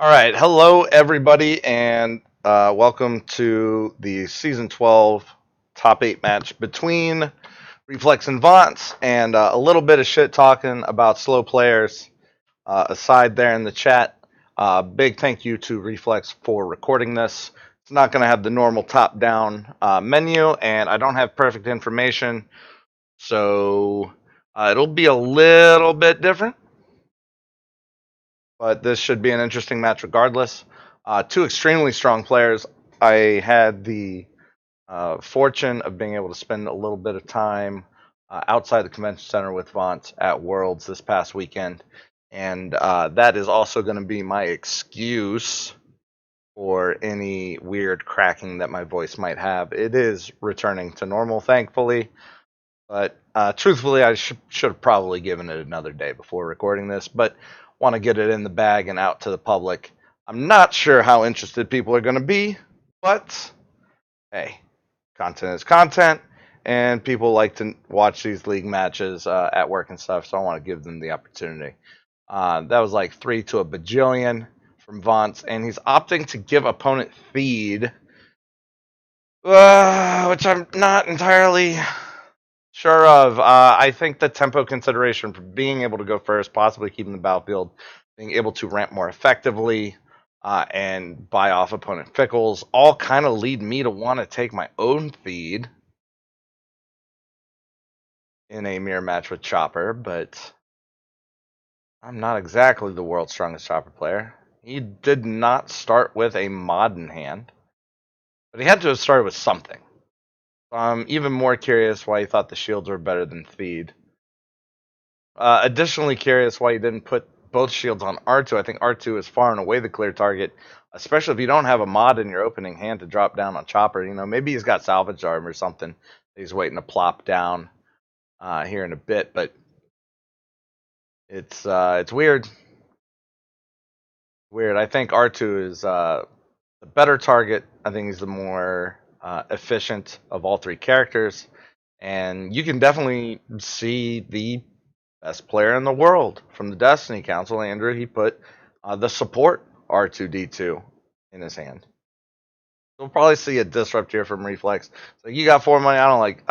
All right, hello everybody, and welcome to the season 12 top 8 match between Reflex and Vontz, and a little bit of shit talking about slow players aside there in the chat. Big thank you to Reflex for recording this. It's not going to have the normal top down menu, and I don't have perfect information, so it'll be a little bit different. But this should be an interesting match regardless. Two extremely strong players. I had the fortune of being able to spend a little bit of time outside the convention center with Vontz at Worlds this past weekend, and that is also going to be my excuse for any weird cracking that my voice might have. It is returning to normal, thankfully, but truthfully, I should have probably given it another day before recording this, but want to get it in the bag and out to the public. I'm not sure how interested people are going to be, but hey, content is content, and people like to watch these league matches at work and stuff, so I want to give them the opportunity. That was like 3 to a bajillion from Vontz, and he's opting to give opponent feed, which I'm not entirely sure of. I think the tempo consideration for being able to go first, possibly keeping the battlefield, being able to ramp more effectively, and buy off opponent Fickles, all kind of lead me to want to take my own feed in a mirror match with Chopper, but I'm not exactly the world's strongest Chopper player. He did not start with a mod in hand, but he had to have started with something. So I'm even more curious why he thought the shields were better than feed. Additionally curious why you didn't put both shields on R2. I think R2 is far and away the clear target, especially if you don't have a mod in your opening hand to drop down on Chopper. You know, maybe he's got salvage arm or something that he's waiting to plop down here in a bit, but it's weird. Weird. I think R2 is the better target. I think he's the more efficient of all three characters, and you can definitely see the best player in the world from the Destiny Council, Andrew. He put the support R2D2 in his hand. We'll probably see a disrupt here from Reflex. So you got 4 money. I don't like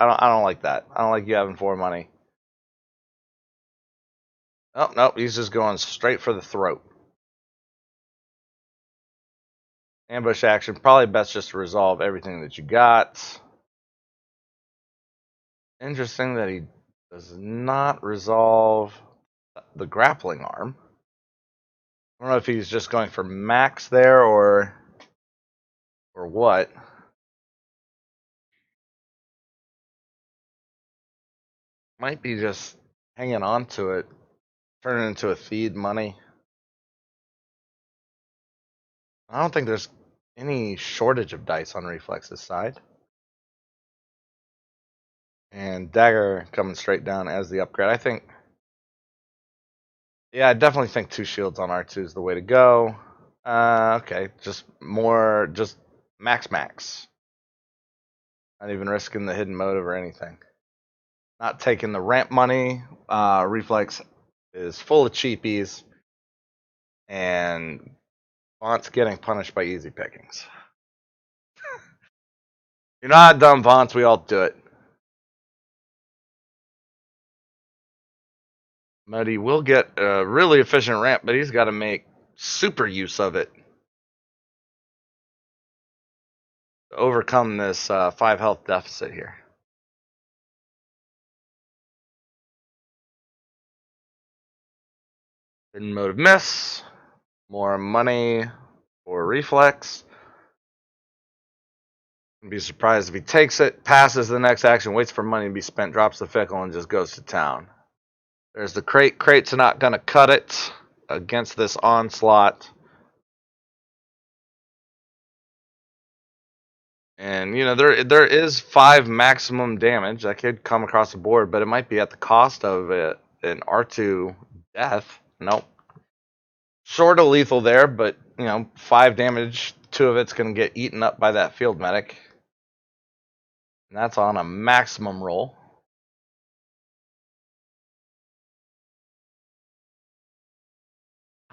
that. I don't like you having 4 money. Oh nope, he's just going straight for the throat. Ambush action. Probably best just to resolve everything that you got. Interesting that he does not resolve the grappling arm. I don't know if he's just going for max there or what. Might be just hanging on to it, turning it into a feed money. I don't think there's any shortage of dice on Reflex's side. And Dagger coming straight down as the upgrade. I think, yeah, I definitely think 2 shields on R2 is the way to go. Okay, just max. Not even risking the hidden motive or anything. Not taking the ramp money. Reflex is full of cheapies. And Vont's getting punished by easy pickings. You're not dumb, Vontz. We all do it. Muddy will get a really efficient ramp, but he's got to make super use of it to overcome this 5 health deficit here. Hidden motive miss. More money for Reflex. I'd be surprised if he takes it, passes the next action, waits for money to be spent, drops the Fickle, and just goes to town. There's the crate. Crate's not going to cut it against this onslaught. And, you know, there is 5 maximum damage that could come across the board, but it might be at the cost of an R2 death. Nope. Sort of lethal there, but, you know, 5 damage, 2 of it's going to get eaten up by that field medic. And that's on a maximum roll.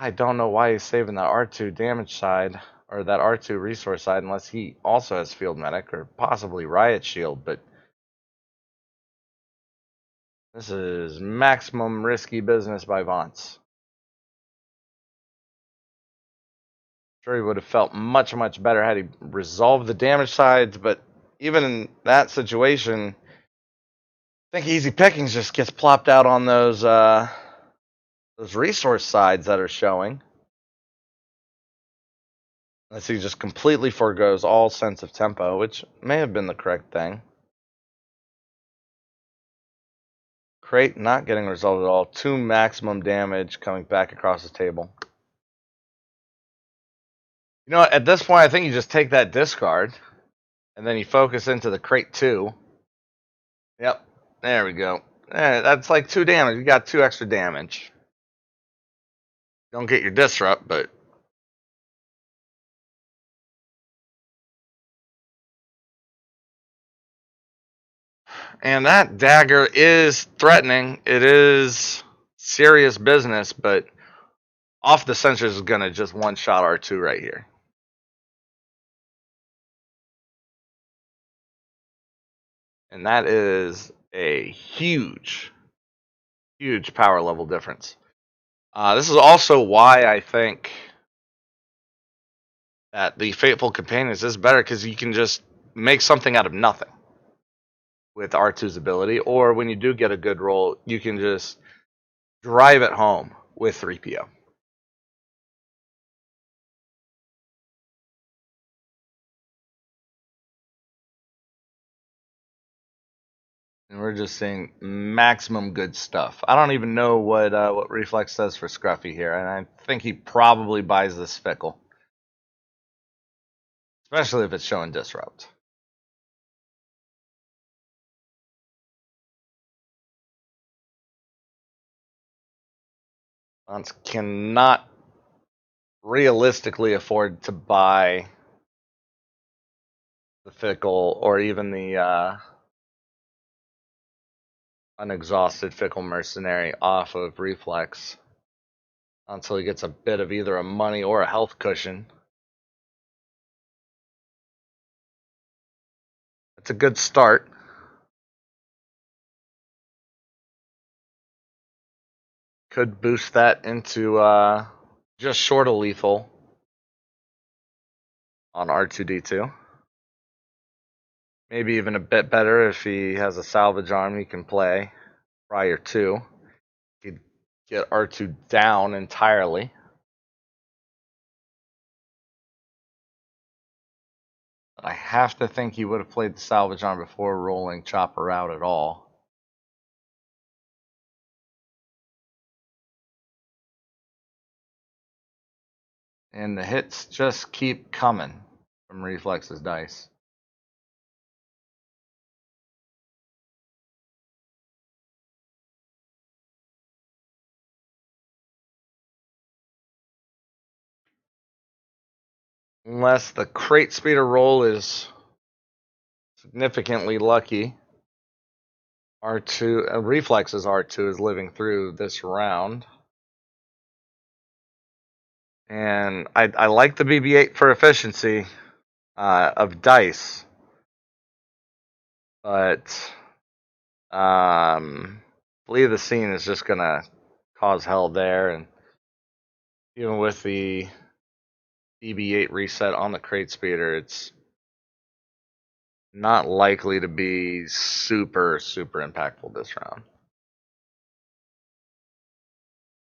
I don't know why he's saving that R2 damage side, or that R2 resource side, unless he also has Field Medic, or possibly Riot Shield, but this is maximum risky business by Vontz. Sure, he would have felt much, much better had he resolved the damage sides, but even in that situation, I think Easy Pickings just gets plopped out on those resource sides that are showing. Unless he just completely forgoes all sense of tempo, which may have been the correct thing. Crate not getting resolved at all. 2 maximum damage coming back across the table. You know what? At this point, I think you just take that discard, and then you focus into the crate 2. Yep. There we go. That's like 2 damage. You got 2 extra damage. Don't get your disrupt, but and that dagger is threatening. It is serious business, but off the sensors is gonna just one-shot R2 right here. And that is a huge, huge power level difference. This is also why I think that the Fateful Companions is better, because you can just make something out of nothing with R2's ability, or when you do get a good roll, you can just drive it home with 3PO. And we're just seeing maximum good stuff. I don't even know what Reflex says for Scruffy here, and I think he probably buys this Fickle. Especially if it's showing Disrupt. Vontz cannot realistically afford to buy the Fickle or even the unexhausted Fickle Mercenary off of Reflex until he gets a bit of either a money or a health cushion. It's a good start. Could boost that into just short of lethal on R2D2. Maybe even a bit better if he has a salvage arm he can play prior to. He could get R2 down entirely. But I have to think he would have played the salvage arm before rolling Chopper out at all. And the hits just keep coming from Reflex's dice. Unless the crate speeder roll is significantly lucky. R2 Reflex's R2 is living through this round. And I like the BB-8 for efficiency of dice. But Flee the Scene is just going to cause hell there. And even with the BB-8 reset on the crate speeder, it's not likely to be super, super impactful this round.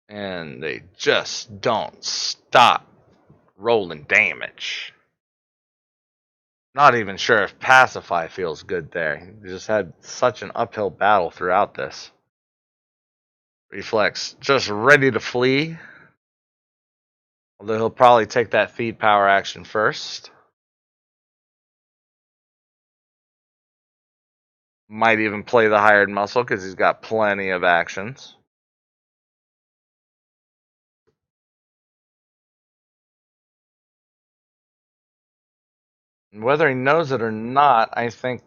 And they just don't stop rolling damage. Not even sure if Pacify feels good there. He just had such an uphill battle throughout this. Reflex just ready to flee. Although he'll probably take that feed power action first. Might even play the hired muscle because he's got plenty of actions. And whether he knows it or not, I think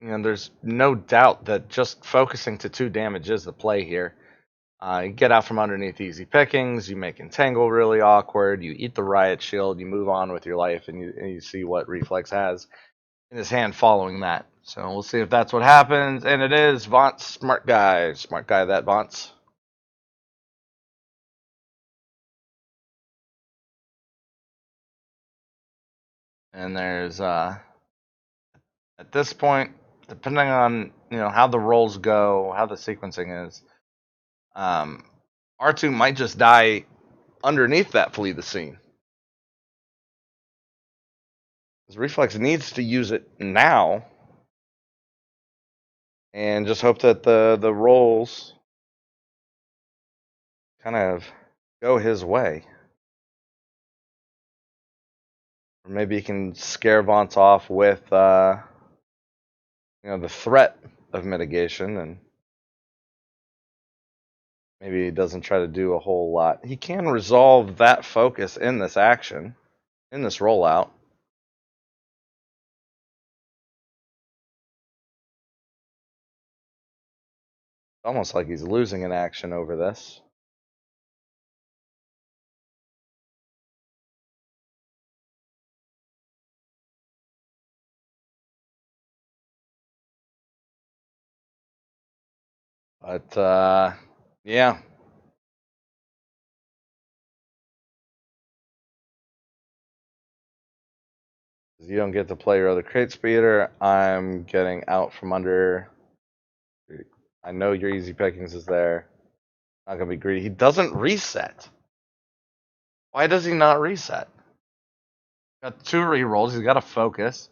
there's no doubt that just focusing to 2 damage is the play here. You get out from underneath easy pickings, you make Entangle really awkward, you eat the Riot Shield, you move on with your life, and you see what Reflex has in his hand following that. So we'll see if that's what happens, and it is Vontz, smart guy that Vontz. And there's at this point, depending on how the rolls go, how the sequencing is, R2 might just die underneath that flee the scene. His Reflex needs to use it now, and just hope that the rolls kind of go his way. Or maybe he can scare Vontz off with the threat of mitigation, and maybe he doesn't try to do a whole lot. He can resolve that focus in this action, in this rollout. Almost like he's losing an action over this. But yeah. You don't get to play your other crate speeder. I'm getting out from under. I know your easy pickings is there. Not gonna be greedy. He doesn't reset. Why does he not reset? Got 2 rerolls. He's got to focus.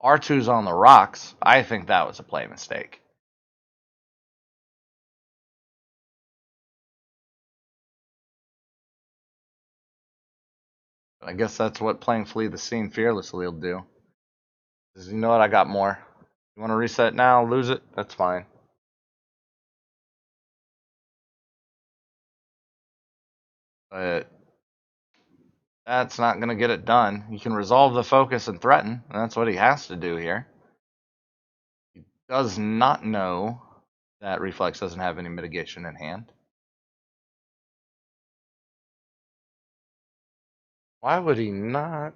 R2's on the rocks. I think that was a play mistake. I guess that's what playing Flee the Scene fearlessly will do. Because you know what? I got more. You want to reset now? Lose it? That's fine. But that's not going to get it done. He can resolve the focus and threaten. And that's what he has to do here. He does not know that Reflex doesn't have any mitigation in hand. Why would he not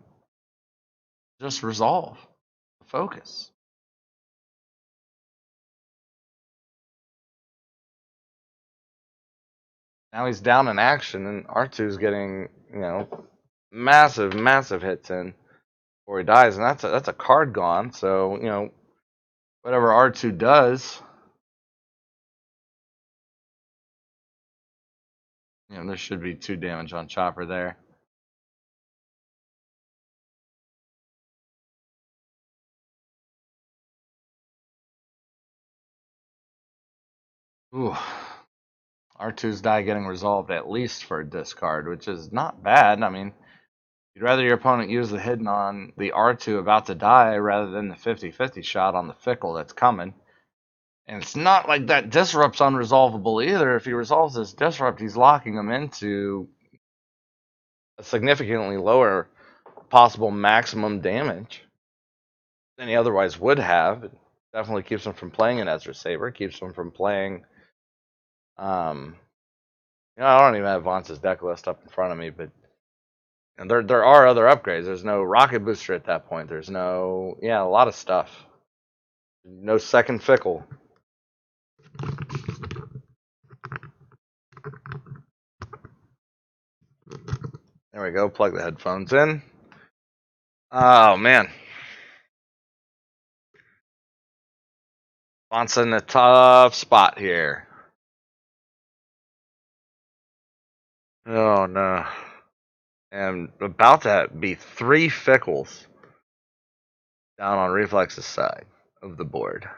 just resolve the focus? Now he's down in action, and R2's getting, massive, massive hits in before he dies, and that's a card gone. So, whatever R2 does, there should be 2 damage on Chopper there. Ooh. R2's die getting resolved at least for a discard, which is not bad. I mean, you'd rather your opponent use the hidden on the R2 about to die rather than the 50-50 shot on the Fickle that's coming. And it's not like that Disrupt's unresolvable either. If he resolves this Disrupt, he's locking him into a significantly lower possible maximum damage than he otherwise would have. It definitely keeps him from playing an Ezra Saber, keeps him from playing I don't even have Vontz's deck list up in front of me, but there are other upgrades. There's no rocket booster at that point. There's no a lot of stuff. No second Fickle. There we go. Plug the headphones in. Oh man, Vontz in a tough spot here. Oh no. And about to be 3 Fickles down on Reflex's side of the board.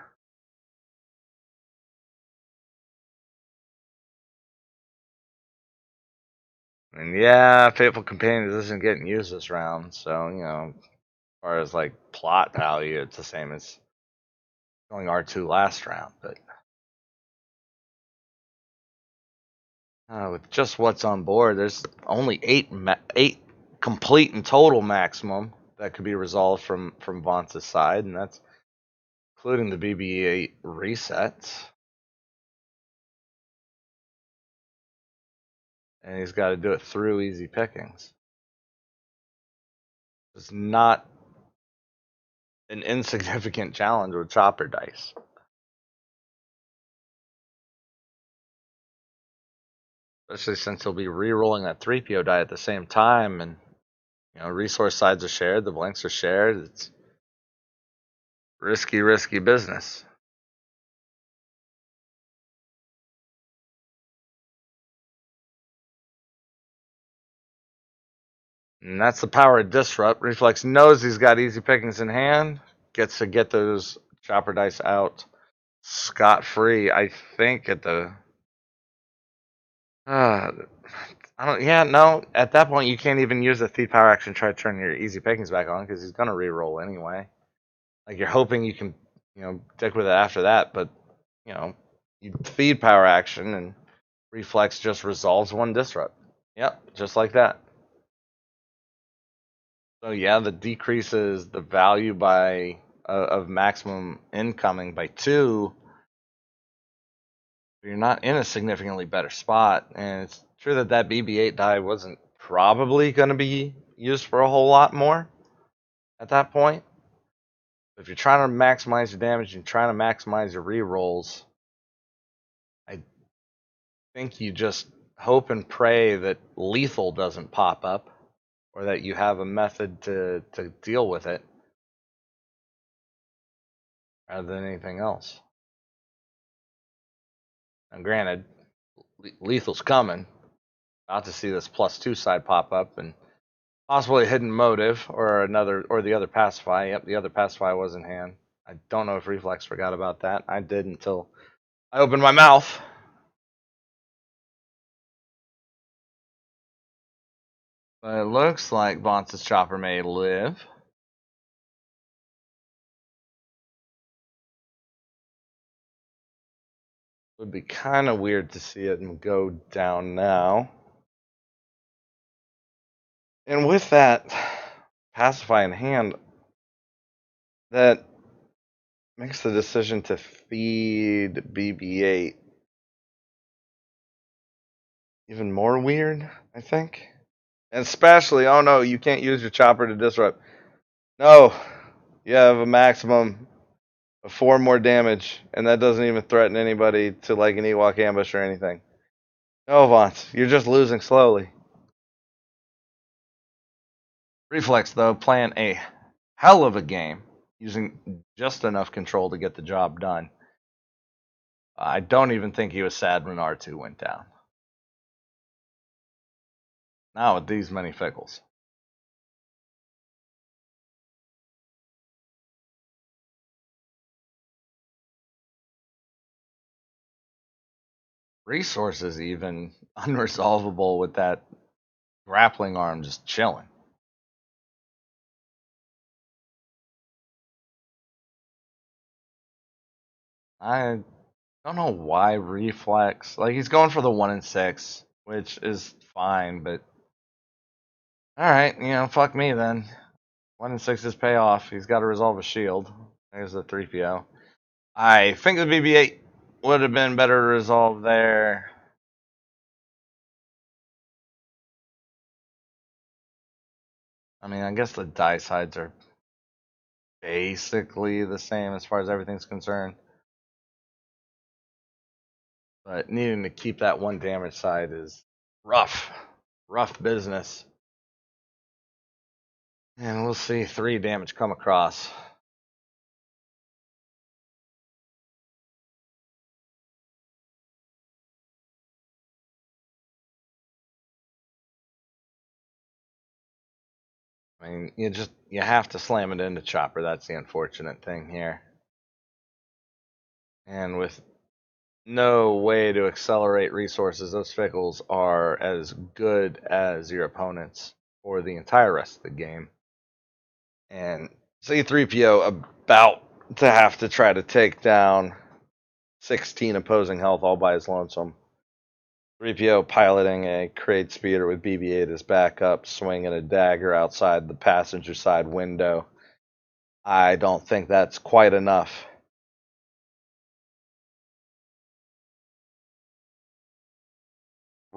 And yeah, Fateful Companions isn't getting used this round, so as far as like plot value, it's the same as going R2 last round. But with just what's on board, there's only 8 complete and total maximum that could be resolved from Vontz's side, and that's including the BB-8 resets. and he's got to do it through easy pickings. It's not an insignificant challenge with chopper dice. Especially since he'll be re-rolling that 3PO die at the same time, and resource sides are shared, the blanks are shared. It's risky business. And that's the power of Disrupt. Reflex knows he's got easy pickings in hand, gets to get those chopper dice out scot-free, I think, at the... I don't... Yeah, no, at that point, you can't even use the Thief Power action to try to turn your easy pickings back on, because he's going to re-roll anyway. Like, you're hoping you can, dick with it after that, but, you feed Power action, and Reflex just resolves one Disrupt. Yep, just like that. So yeah, that decreases the value by of maximum incoming by 2. You're not in a significantly better spot, and it's true that that BB-8 die wasn't probably going to be used for a whole lot more at that point. But if you're trying to maximize your damage and trying to maximize your rerolls, I think you just hope and pray that lethal doesn't pop up, or that you have a method to deal with it rather than anything else. Now, granted, lethal's coming. About to see this +2 side pop up, and possibly a hidden motive or the other pacify. Yep, the other pacify was in hand. I don't know if Reflex forgot about that. I did until I opened my mouth. But it looks like Vontz's chopper may live. It would be kind of weird to see it go down now. And with that pacify in hand, that makes the decision to feed BB-8 even more weird, I think. And especially, oh no, you can't use your chopper to disrupt. No, you have a maximum of 4 more damage, and that doesn't even threaten anybody to like an Ewok ambush or anything. No, Vontz, you're just losing slowly. Reflex, though, playing a hell of a game, using just enough control to get the job done. I don't even think he was sad when R2 went down. Not with these many Fickles. Resources even unresolvable with that grappling arm just chilling. I don't know why Reflex. Like, he's going for the 1 and 6, which is fine, but alright, fuck me then. 1 and 6 is payoff. He's got to resolve a shield. There's the 3PO. I think the BB-8 would have been better to resolve there. I mean, I guess the die sides are basically the same as far as everything's concerned. But needing to keep that 1 damage side is rough. Rough business. And we'll see 3 damage come across. I mean, you have to slam it into chopper. That's the unfortunate thing here. And with no way to accelerate resources, those Fickles are as good as your opponents for the entire rest of the game. And C3PO about to have to try to take down 16 opposing health all by his lonesome. 3PO piloting a crate speeder with BB-8 as backup, swinging a dagger outside the passenger side window. I don't think that's quite enough.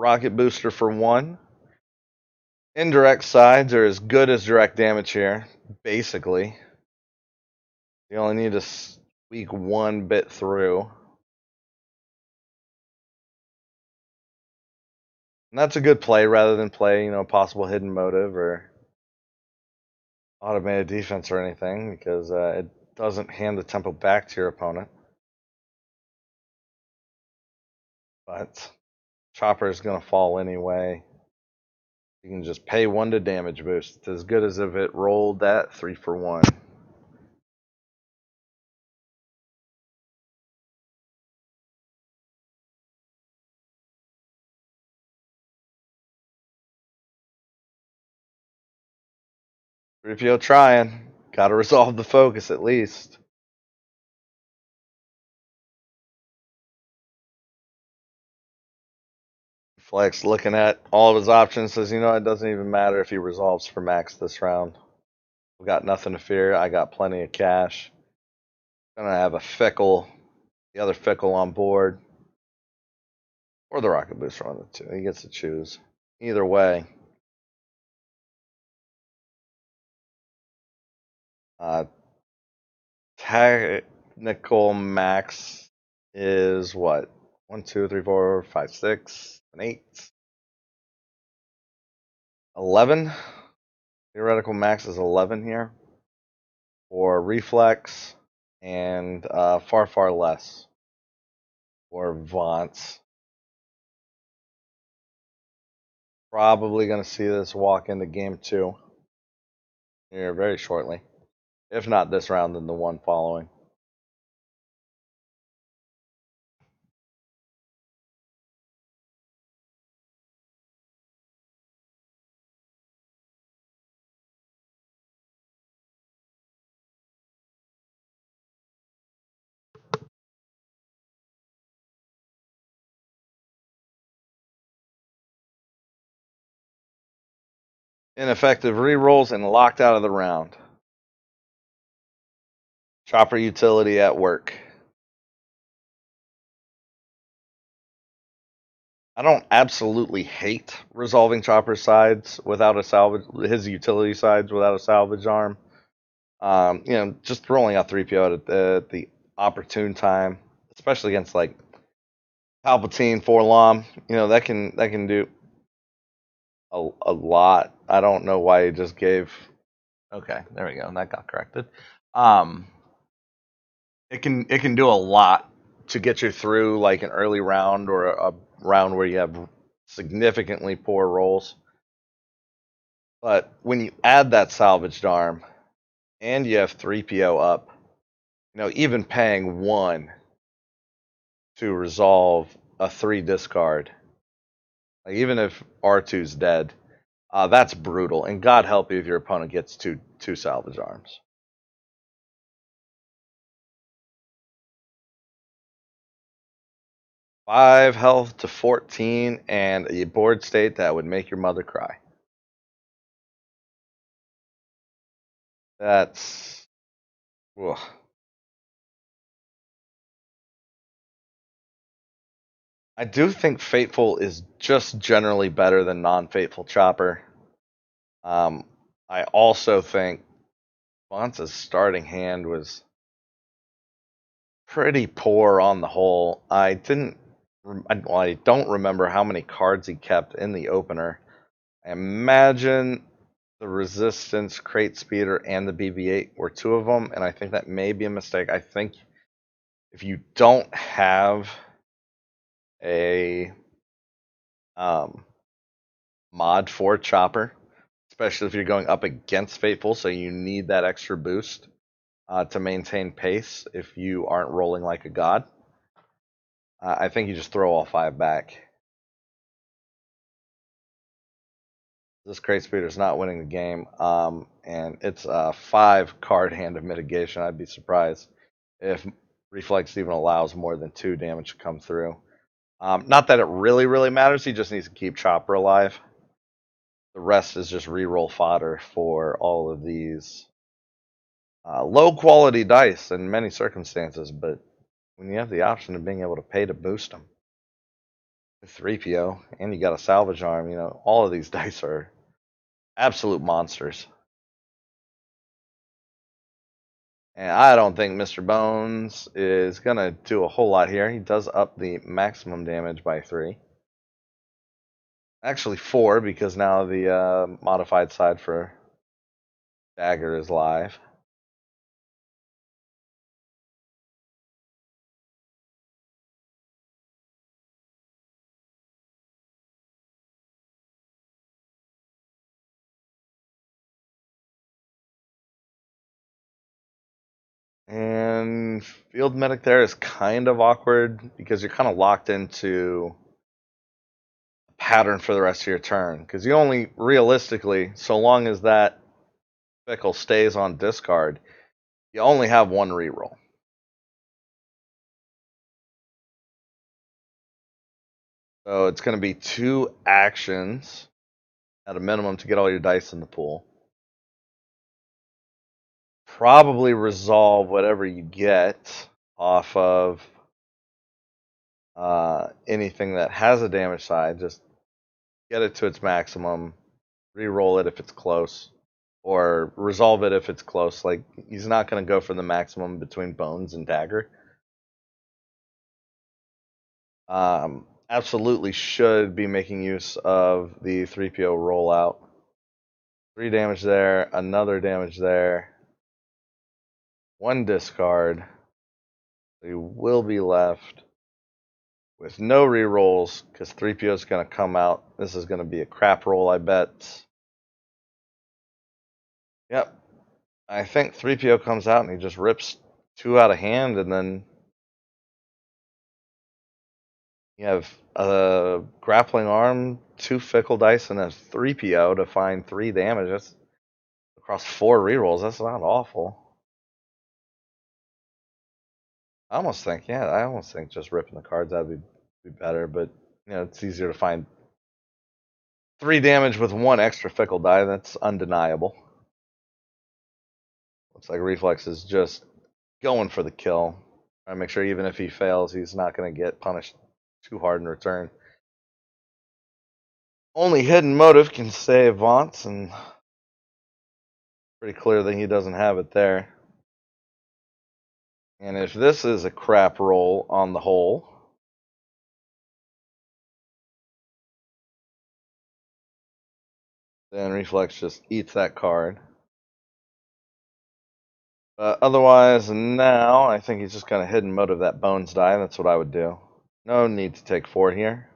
rocket booster for 1. Indirect sides are as good as direct damage here, basically. You only need to squeak 1 bit through. And that's a good play rather than play, possible hidden motive or automated defense or anything, because it doesn't hand the tempo back to your opponent. But Chopper is going to fall anyway. You can just pay 1 to damage boost. It's as good as if it rolled that 3 for 1. Rufio trying. Got to resolve the focus at least. Flex looking at all of his options says, it doesn't even matter if he resolves for max this round. We got nothing to fear. I got plenty of cash. Gonna have the other Fickle on board. Or the rocket booster on the 2. He gets to choose. Either way. Technical max is what? 1, 2, 3, 4, 5, 6, 7, 8. 11. Theoretical max is 11 here. For Reflex. And far, far less for Vontz. Probably going to see this walk into game 2 here very shortly. If not this round, then the one following. Ineffective rerolls and locked out of the round. Chopper utility at work. I don't absolutely hate resolving Chopper sides without a salvage, his utility sides without a salvage arm. Just rolling out 3PO at the opportune time, especially against like Palpatine, Forlom. That can do a lot. I don't know why he just gave. Okay, there we go. That got corrected. It can do a lot to get you through like an early round or a round where you have significantly poor rolls. But when you add that salvaged arm and you have 3PO up, even paying 1 to resolve a 3 discard, like even if R2's dead, that's brutal. And God help you if your opponent gets two salvage arms. Five health to 14 and a board state that would make your mother cry. That's. Ugh. I do think Fateful is just generally better than non-Fateful Chopper. I also think Vontz's starting hand was pretty poor on the whole. I don't remember how many cards he kept in the opener. I imagine the Resistance, Crate Speeder, and the BB-8 were 2 of them, and I think that may be a mistake. I think if you don't have a mod for Chopper, especially if you're going up against Fateful, so you need that extra boost to maintain pace if you aren't rolling like a god. I think you just throw all 5 back. This Crate Speeder is not winning the game, and it's a 5 card hand of mitigation. I'd be surprised if Reflex even allows more than 2 damage to come through. Not that it really, really matters. He just needs to keep Chopper alive. The rest is just reroll fodder for all of these low quality dice in many circumstances, but when you have the option of being able to pay to boost them. 3PO, and you got a salvage arm. You know, all of these dice are absolute monsters. And I don't think Mr. Bones is going to do a whole lot here. He does up the maximum damage by 3. Actually 4, because now the modified side for Dagger is live. And Field Medic there is kind of awkward because you're kind of locked into a pattern for the rest of your turn. Because you only, realistically, so long as that Fickle stays on discard, you only have one reroll. So it's going to be 2 actions at a minimum to get all your dice in the pool. Probably resolve whatever you get off of anything that has a damage side. Just get it to its maximum, re-roll it if it's close, or resolve it if it's close. Like, he's not going to go for the maximum between Bones and Dagger. Absolutely should be making use of the 3PO rollout. 3 damage there, another damage there, 1 discard. We will be left with no rerolls because 3PO is going to come out. This is going to be a crap roll, I bet. Yep. I think 3PO comes out and he just rips 2 out of hand, and then you have a grappling arm, 2 fickle dice, and a 3PO to find 3 damage. That's across 4 rerolls. That's not awful. I almost think just ripping the cards out would be better, but you know, it's easier to find 3 damage with 1 extra fickle die. That's undeniable. Looks like Reflex is just going for the kill. Trying to make sure even if he fails, he's not going to get punished too hard in return. Only hidden motive can save Vontz, and pretty clear that he doesn't have it there. And if this is a crap roll on the whole, then Reflex just eats that card. Otherwise, now I think he's just going to hidden motive that Bones die. That's what I would do. No need to take 4 here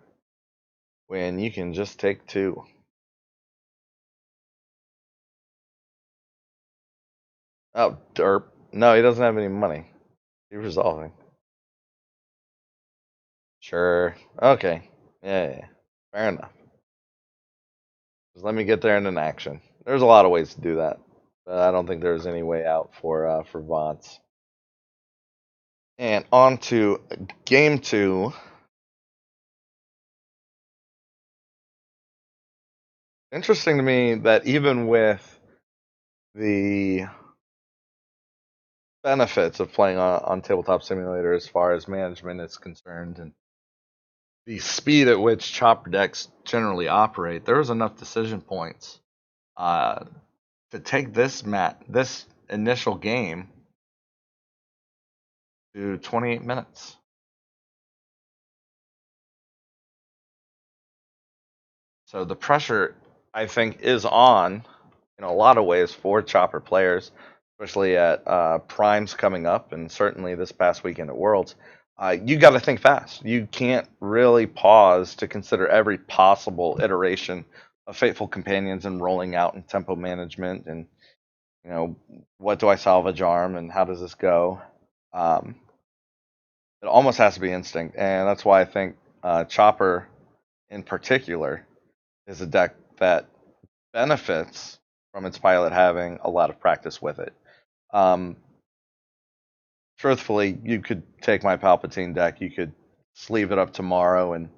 when you can just take 2. Oh, derp. No, he doesn't have any money. He's resolving. Sure. Okay. Yeah. Fair enough. Just let me get there in an action. There's a lot of ways to do that, but I don't think there's any way out for Vontz. And on to game 2. Interesting to me that even with the benefits of playing on Tabletop Simulator as far as management is concerned and the speed at which chopper decks generally operate, there was enough decision points to take this initial game to 28 minutes. So the pressure, I think, is on in a lot of ways for chopper players, especially at primes coming up, and certainly this past weekend at Worlds. You got to think fast. You can't really pause to consider every possible iteration of Fateful Companions and rolling out and tempo management, and you know, what do I salvage arm and how does this go? It almost has to be instinct, and that's why I think Chopper, in particular, is a deck that benefits from its pilot having a lot of practice with it. Truthfully, you could take my Palpatine deck, you could sleeve it up tomorrow, and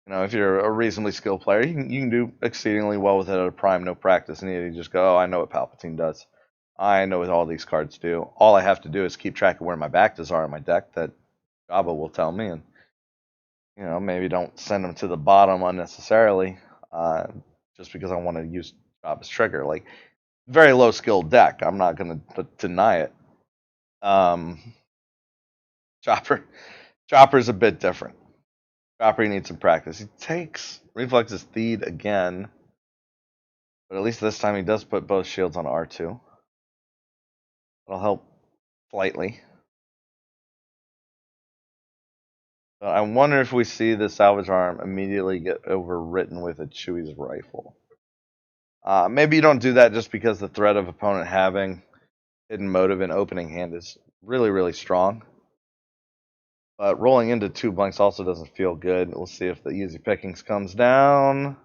you know, if you're a reasonably skilled player, you can do exceedingly well with it at a prime, no practice, and you just go, oh, I know what Palpatine does. I know what all these cards do. All I have to do is keep track of where my bactas are in my deck that Jabba will tell me, and maybe don't send him to the bottom unnecessarily, uh, just because I want to use Chop as trigger. Like, very low skill deck. I'm not going to deny it. Um, Chopper, Chopper's a bit different. Chopper needs some practice. He takes Reflex's Theed again, but at least this time he does put both shields on R2. It'll help slightly. But I wonder if we see the salvage arm immediately get overwritten with a Chewie's rifle. Maybe you don't do that just because the threat of opponent having hidden motive in opening hand is really, really strong. But rolling into 2 blanks also doesn't feel good. We'll see if the easy pickings comes down.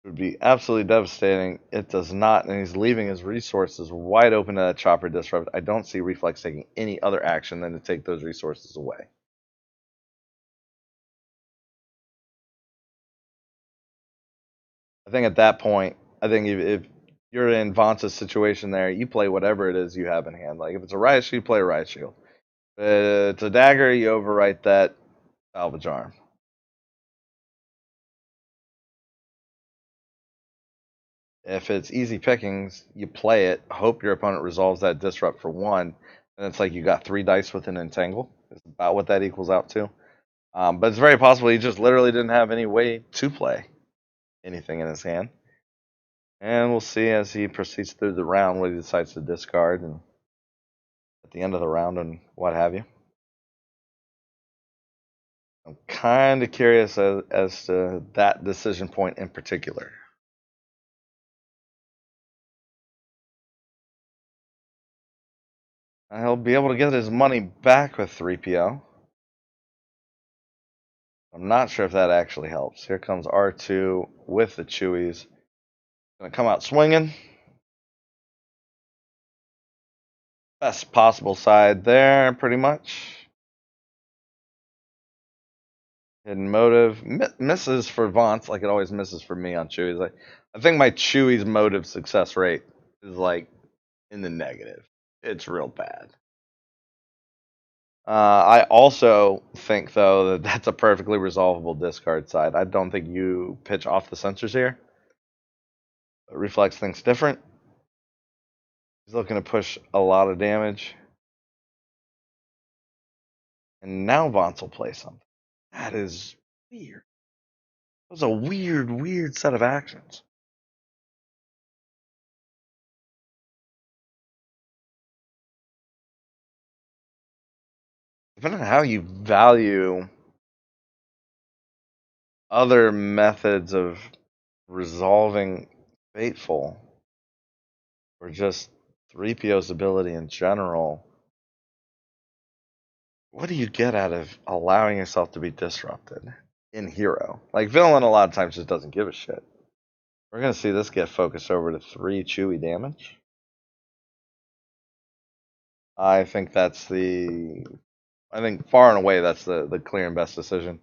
It would be absolutely devastating. It does not, and he's leaving his resources wide open to that Chopper Disrupt. I don't see Reflex taking any other action than to take those resources away. I think at that point, I think if you're in Vontz's situation there, you play whatever it is you have in hand. Like if it's a riot shield, you play a riot shield. If it's a dagger, you overwrite that salvage arm. If it's easy pickings, you play it, hope your opponent resolves that disrupt for 1, and it's like you got 3 dice with an entangle. It's about what that equals out to. But it's very possible he just literally didn't have any way to play anything in his hand. And we'll see as he proceeds through the round what he decides to discard and at the end of the round and what have you. I'm kind of curious as to that decision point in particular. He'll be able to get his money back with 3PO. I'm not sure if that actually helps. Here comes R2 with the Chewies. Gonna come out swinging. Best possible side there, pretty much. Hidden motive misses for Vontz, like it always misses for me on Chewies. Like, I think my Chewies motive success rate is like in the negative. It's real bad. I also think though that that's a perfectly resolvable discard side. I don't think you pitch off the sensors here. Reflex thinks different. He's looking to push a lot of damage. And now Vontz will play something. That is weird. That was a weird, weird set of actions. Depending on how you value other methods of resolving Fateful, or just 3PO's ability in general, what do you get out of allowing yourself to be disrupted in Hero? Like, Villain a lot of times just doesn't give a shit. We're going to see this get focused over to 3 Chewy damage. I think that's far and away that's the clear and best decision.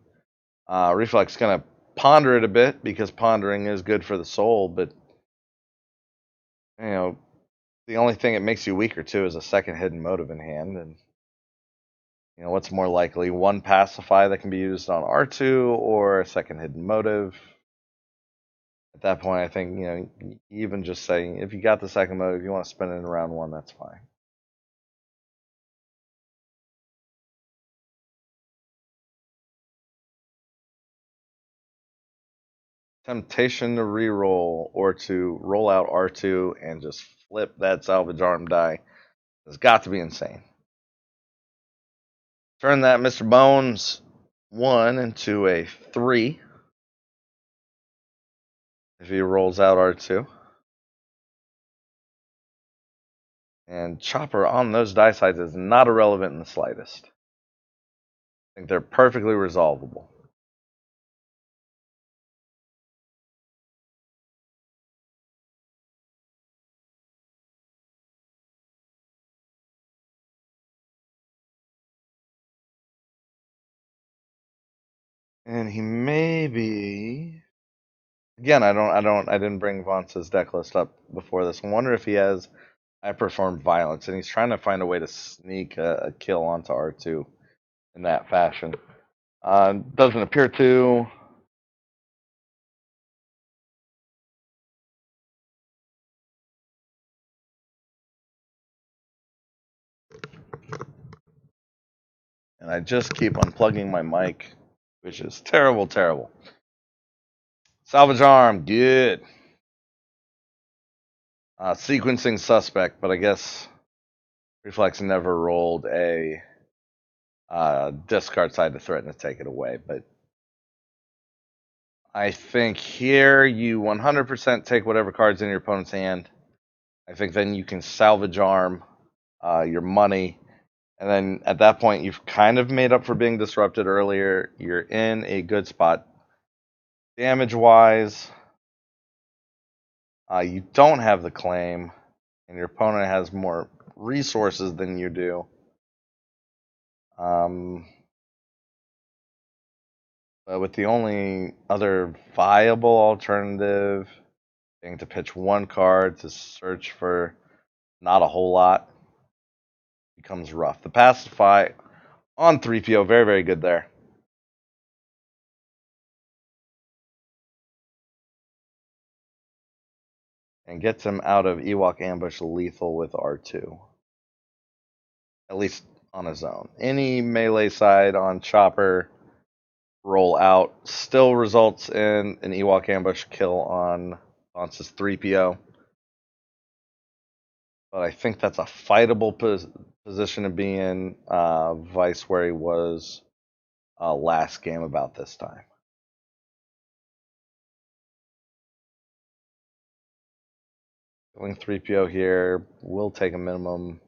Reflex going to ponder it a bit because pondering is good for the soul, but the only thing it makes you weaker too is a second hidden motive in hand, and what's more likely, one pacify that can be used on R2 or a second hidden motive. At that point, I think even just saying if you got the second motive, you want to spend it in round 1, that's fine. Temptation to reroll or to roll out R2 and just flip that salvage arm die has got to be insane. Turn that Mr. Bones 1 into a 3 if he rolls out R2. And Chopper on those die sides is not irrelevant in the slightest. I think they're perfectly resolvable. And he maybe again, I didn't bring Vontz's deck list up before this. I wonder if he has I perform violence and he's trying to find a way to sneak a kill onto R2 in that fashion. Doesn't appear to. And I just keep unplugging my mic, which is terrible, terrible. Salvage arm, good. Sequencing suspect, but I guess Reflex never rolled a discard side to threaten to take it away. But I think here you 100% take whatever card's in your opponent's hand. I think then you can salvage arm your money. And then at that point, you've kind of made up for being disrupted earlier. You're in a good spot. Damage wise, you don't have the claim, and your opponent has more resources than you do. But with the only other viable alternative being to pitch one card to search for not a whole lot, becomes rough. The Pacify on 3PO, very, very good there. And gets him out of Ewok ambush lethal with R2. At least on his own. Any melee side on Chopper roll out still results in an Ewok ambush kill on Vontz's 3PO. But I think that's a fightable position to be in, vice where he was last game about this time. Going 3PO here will take a minimum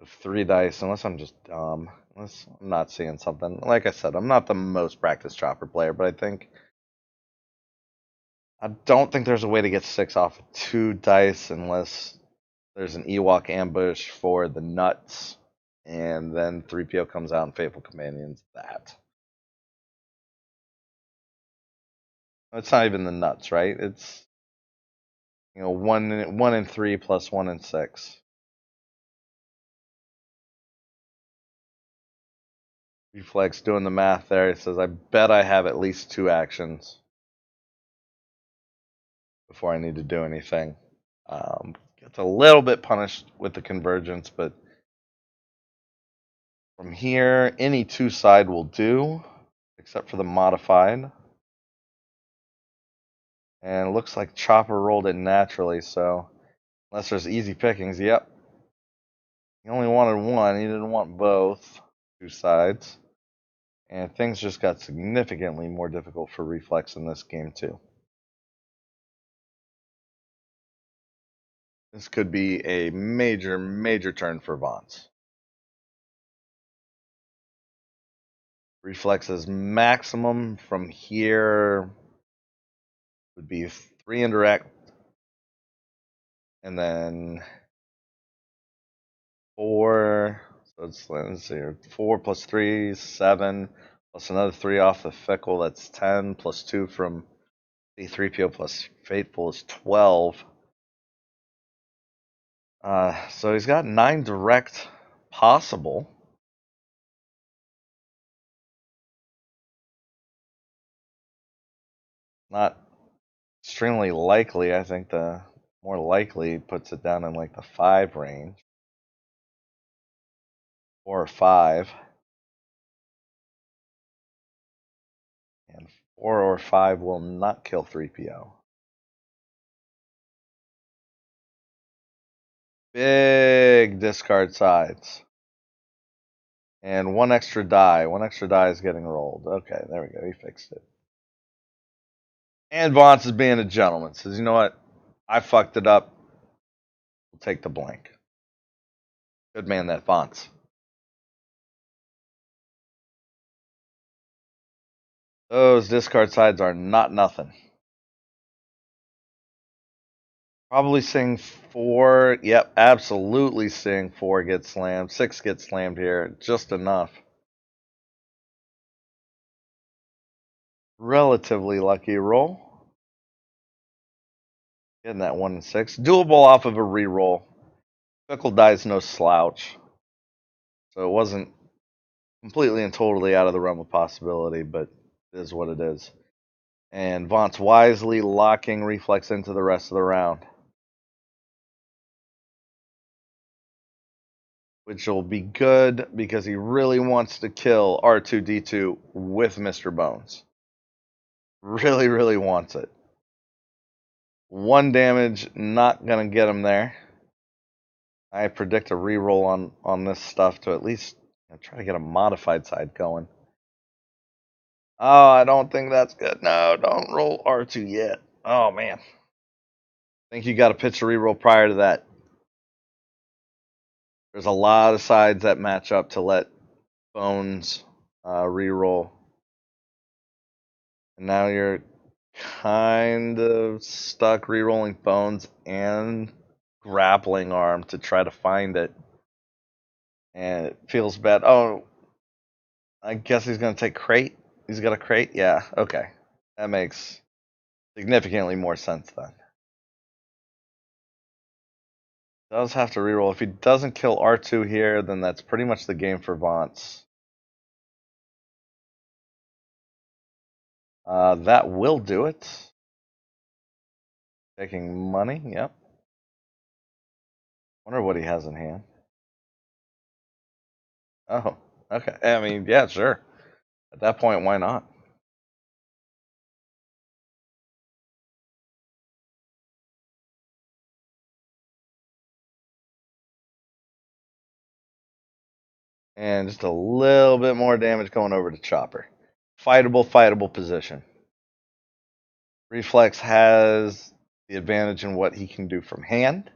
of 3 dice, unless I'm just dumb. Unless I'm not seeing something. Like I said, I'm not the most practiced Chopper player, but I don't think there's a way to get 6 off of 2 dice unless there's an Ewok ambush for the nuts, and then 3PO comes out and Fateful Companions that. It's not even the nuts, right? It's 1 and 3 plus 1 and 6. Reflex doing the math there. He says, I bet I have at least 2 actions before I need to do anything. Gets a little bit punished with the convergence, but from here, any 2 side will do, except for the modified. And it looks like Chopper rolled it naturally, so unless there's easy pickings, yep. He only wanted 1, he didn't want both 2 sides. And things just got significantly more difficult for Reflex in this game, too. This could be a major, major turn for Vontz. Reflex's maximum from here would be 3 indirect, and then 4. So let's see here. 4 plus 3 is 7, plus another 3 off the Fickle, that's 10, plus 2 from C3PO plus Fateful is 12. So he's got 9 direct possible. Not extremely likely. I think the more likely puts it down in like the 5 range. 4 or 5. And 4 or 5 will not kill 3PO. Big discard sides. And 1 extra die. 1 extra die is getting rolled. Okay, there we go. He fixed it. And Vontz is being a gentleman. Says, you know what? I fucked it up. We'll take the blank. Good man, that Vontz. Those discard sides are not nothing. Probably seeing 4. Yep, absolutely seeing 4 get slammed. 6 get slammed here. Just enough. Relatively lucky roll. Getting that 1 and 6. Doable off of a reroll. Fickle die's no slouch. So it wasn't completely and totally out of the realm of possibility, but it is what it is. And Vontz wisely locking Reflex into the rest of the round, which will be good because he really wants to kill R2D2 with Mr. Bones. Really, really wants it. 1 damage, not going to get him there. I predict a reroll on this stuff to at least try to get a modified side going. Oh, I don't think that's good. No, don't roll R2 yet. Oh, man. I think you got to pitch a reroll prior to that. There's a lot of sides that match up to let Bones reroll. And now you're kind of stuck rerolling Bones and grappling arm to try to find it. And it feels bad. Oh, I guess he's going to take crate. He's got a crate? Yeah, okay. That makes significantly more sense then. Does have to reroll. If he doesn't kill R2 here, then that's pretty much the game for Vontz. That will do it. Taking money, yep. Wonder what he has in hand. Oh, okay. I mean, yeah, sure. At that point, why not? And just a little bit more damage going over to Chopper. Fightable position. Reflex has the advantage in what he can do from hand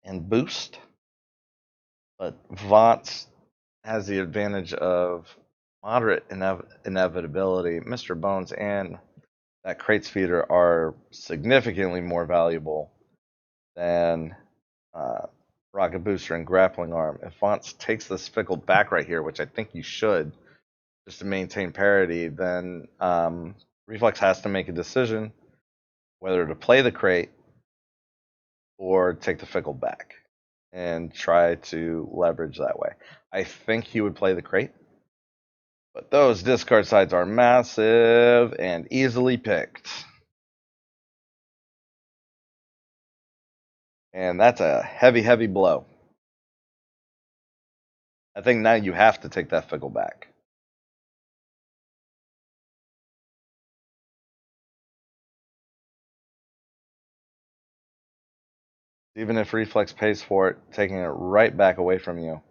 and boost, but Vontz has the advantage of moderate inevitability. Mr. Bones and that crate speeder are significantly more valuable than rocket booster and grappling arm. If Vontz takes this fickle back right here, which I think you should, just to maintain parity, then Reflex has to make a decision whether to play the crate or take the fickle back and try to leverage that way. I think he would play the crate, but those discard sides are massive and easily picked. And that's a heavy, heavy blow. I think now you have to take that fickle back. Even if Reflex pays for it, taking it right back away from you,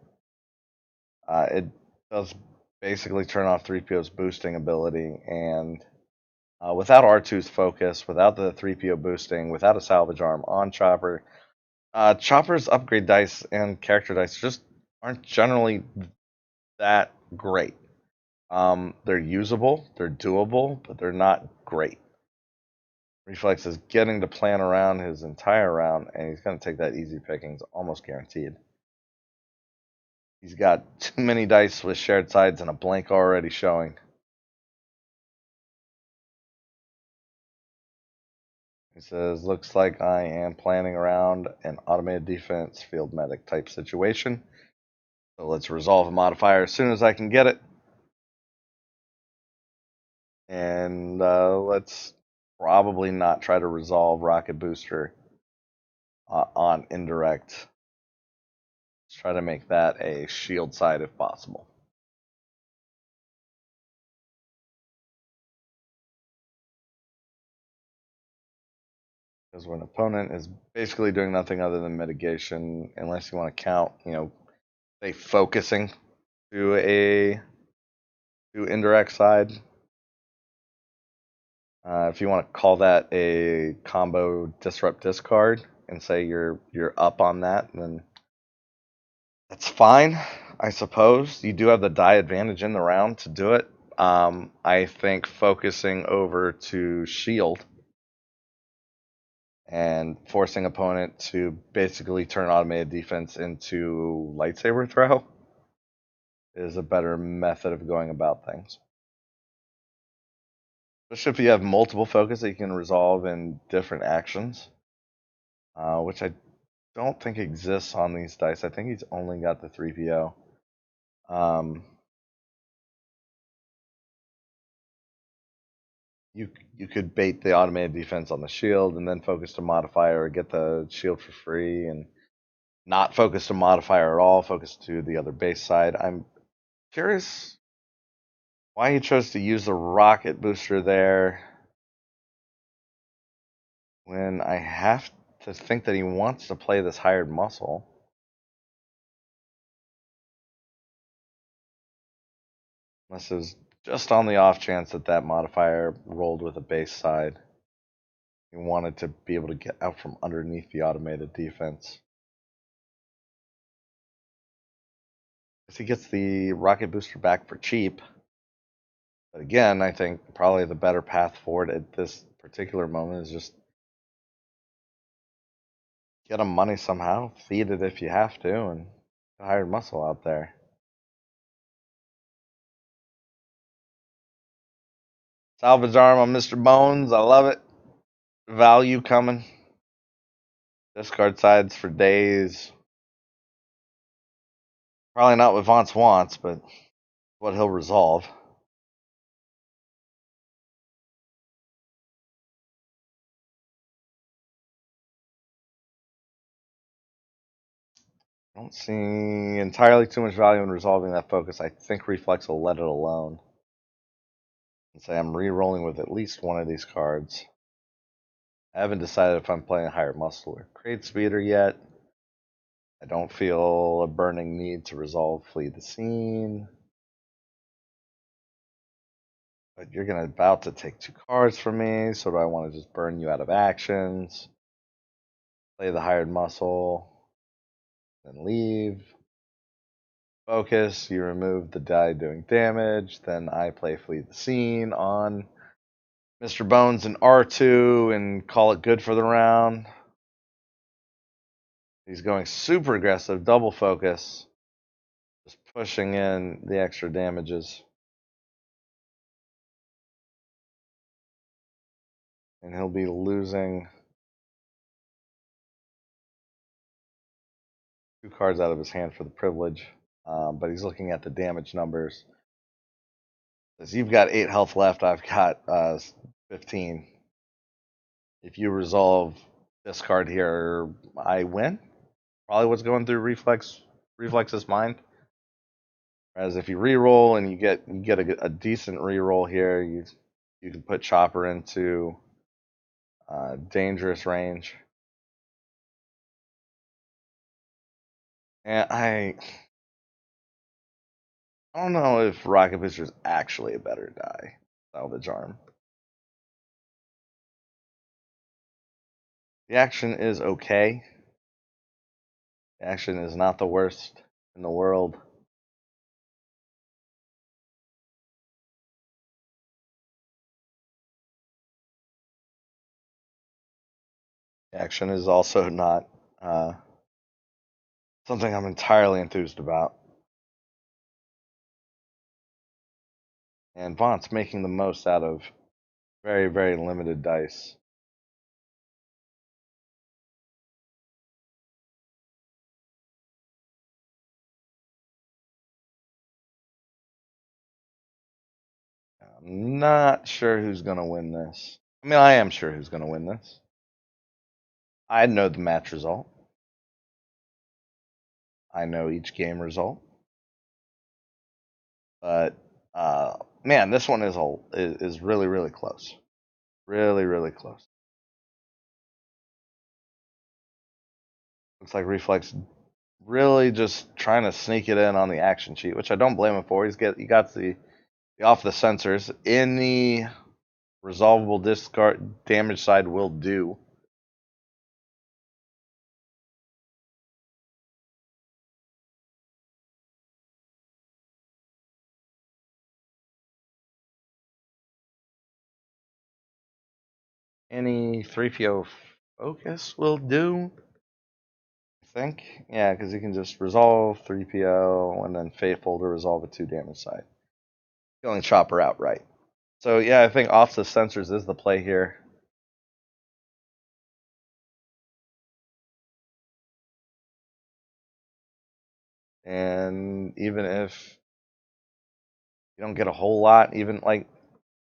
it does basically turn off 3PO's boosting ability. And without R2's focus, without the 3PO boosting, without a salvage arm on Chopper, Chopper's upgrade dice and character dice just aren't generally that great. They're usable, they're doable, but they're not great. Reflex is getting to plan around his entire round, and he's going to take that easy pickings, almost guaranteed. He's got too many dice with shared sides and a blank already showing. He says, looks like I am planning around an automated defense field medic type situation. So let's resolve a modifier as soon as I can get it. And let's probably not try to resolve rocket booster on indirect. Let's try to make that a shield side if possible. Because when an opponent is basically doing nothing other than mitigation, unless you want to count, say focusing to a indirect side. If you want to call that a combo disrupt discard and say you're up on that, then that's fine, I suppose. You do have the die advantage in the round to do it. I think focusing over to shield and forcing opponent to basically turn automated defense into lightsaber throw is a better method of going about things. Especially if you have multiple focus that you can resolve in different actions, which I don't think exists on these dice. I think he's only got the 3PO. you could bait the automated defense on the shield and then focus to modifier or get the shield for free and not focus to modifier at all, focus to the other base side. I'm curious why he chose to use the rocket booster there when I have to think that he wants to play this hired muscle. Unless it was just on the off chance that that modifier rolled with a base side. He wanted to be able to get out from underneath the automated defense. As he gets the rocket booster back for cheap. But again, I think probably the better path forward at this particular moment is just get him money somehow, feed it if you have to, and hire muscle out there. Salvage arm on Mr. Bones. I love it. Value coming. Discard sides for days. Probably not what Vontz wants, but what he'll resolve. I don't see entirely too much value in resolving that focus. I think Reflex will let it alone. And say I'm re-rolling with at least one of these cards. I haven't decided if I'm playing higher muscle or crate speeder yet. I don't feel a burning need to resolve flee the scene. But you're about to take 2 cards from me, so do I want to just burn you out of actions? Play the hired muscle, then leave. Focus, you remove the die doing damage, then I play flee the scene on Mr. Bones and R2 and call it good for the round. He's going super aggressive, double focus, just pushing in the extra damages. And he'll be losing 2 cards out of his hand for the privilege. But he's looking at the damage numbers. As you've got 8 health left, I've got 15. If you resolve this card here, I win. Probably what's going through Reflex's mind. Whereas if you re-roll and you get a decent re-roll here, you can put Chopper into dangerous range. And I don't know if Rocket Booster is actually a better die. Salvage arm. The action is okay. The action is not the worst in the world. The action is also not something I'm entirely enthused about. And Vontz making the most out of very, very limited dice. I'm not sure who's going to win this. I mean, I am sure who's going to win this. I know the match result. I know each game result. But man, this one is really, really close. Really, really close. Looks like Reflex really just trying to sneak it in on the action sheet, which I don't blame him for. He got the off the sensors. Any resolvable discard damage side will do. Any 3PO focus will do. I think. Yeah, because you can just resolve 3PO and then Fateful to resolve a 2 damage side. Killing Chopper outright. So yeah, I think off the sensors is the play here. And even if you don't get a whole lot, even like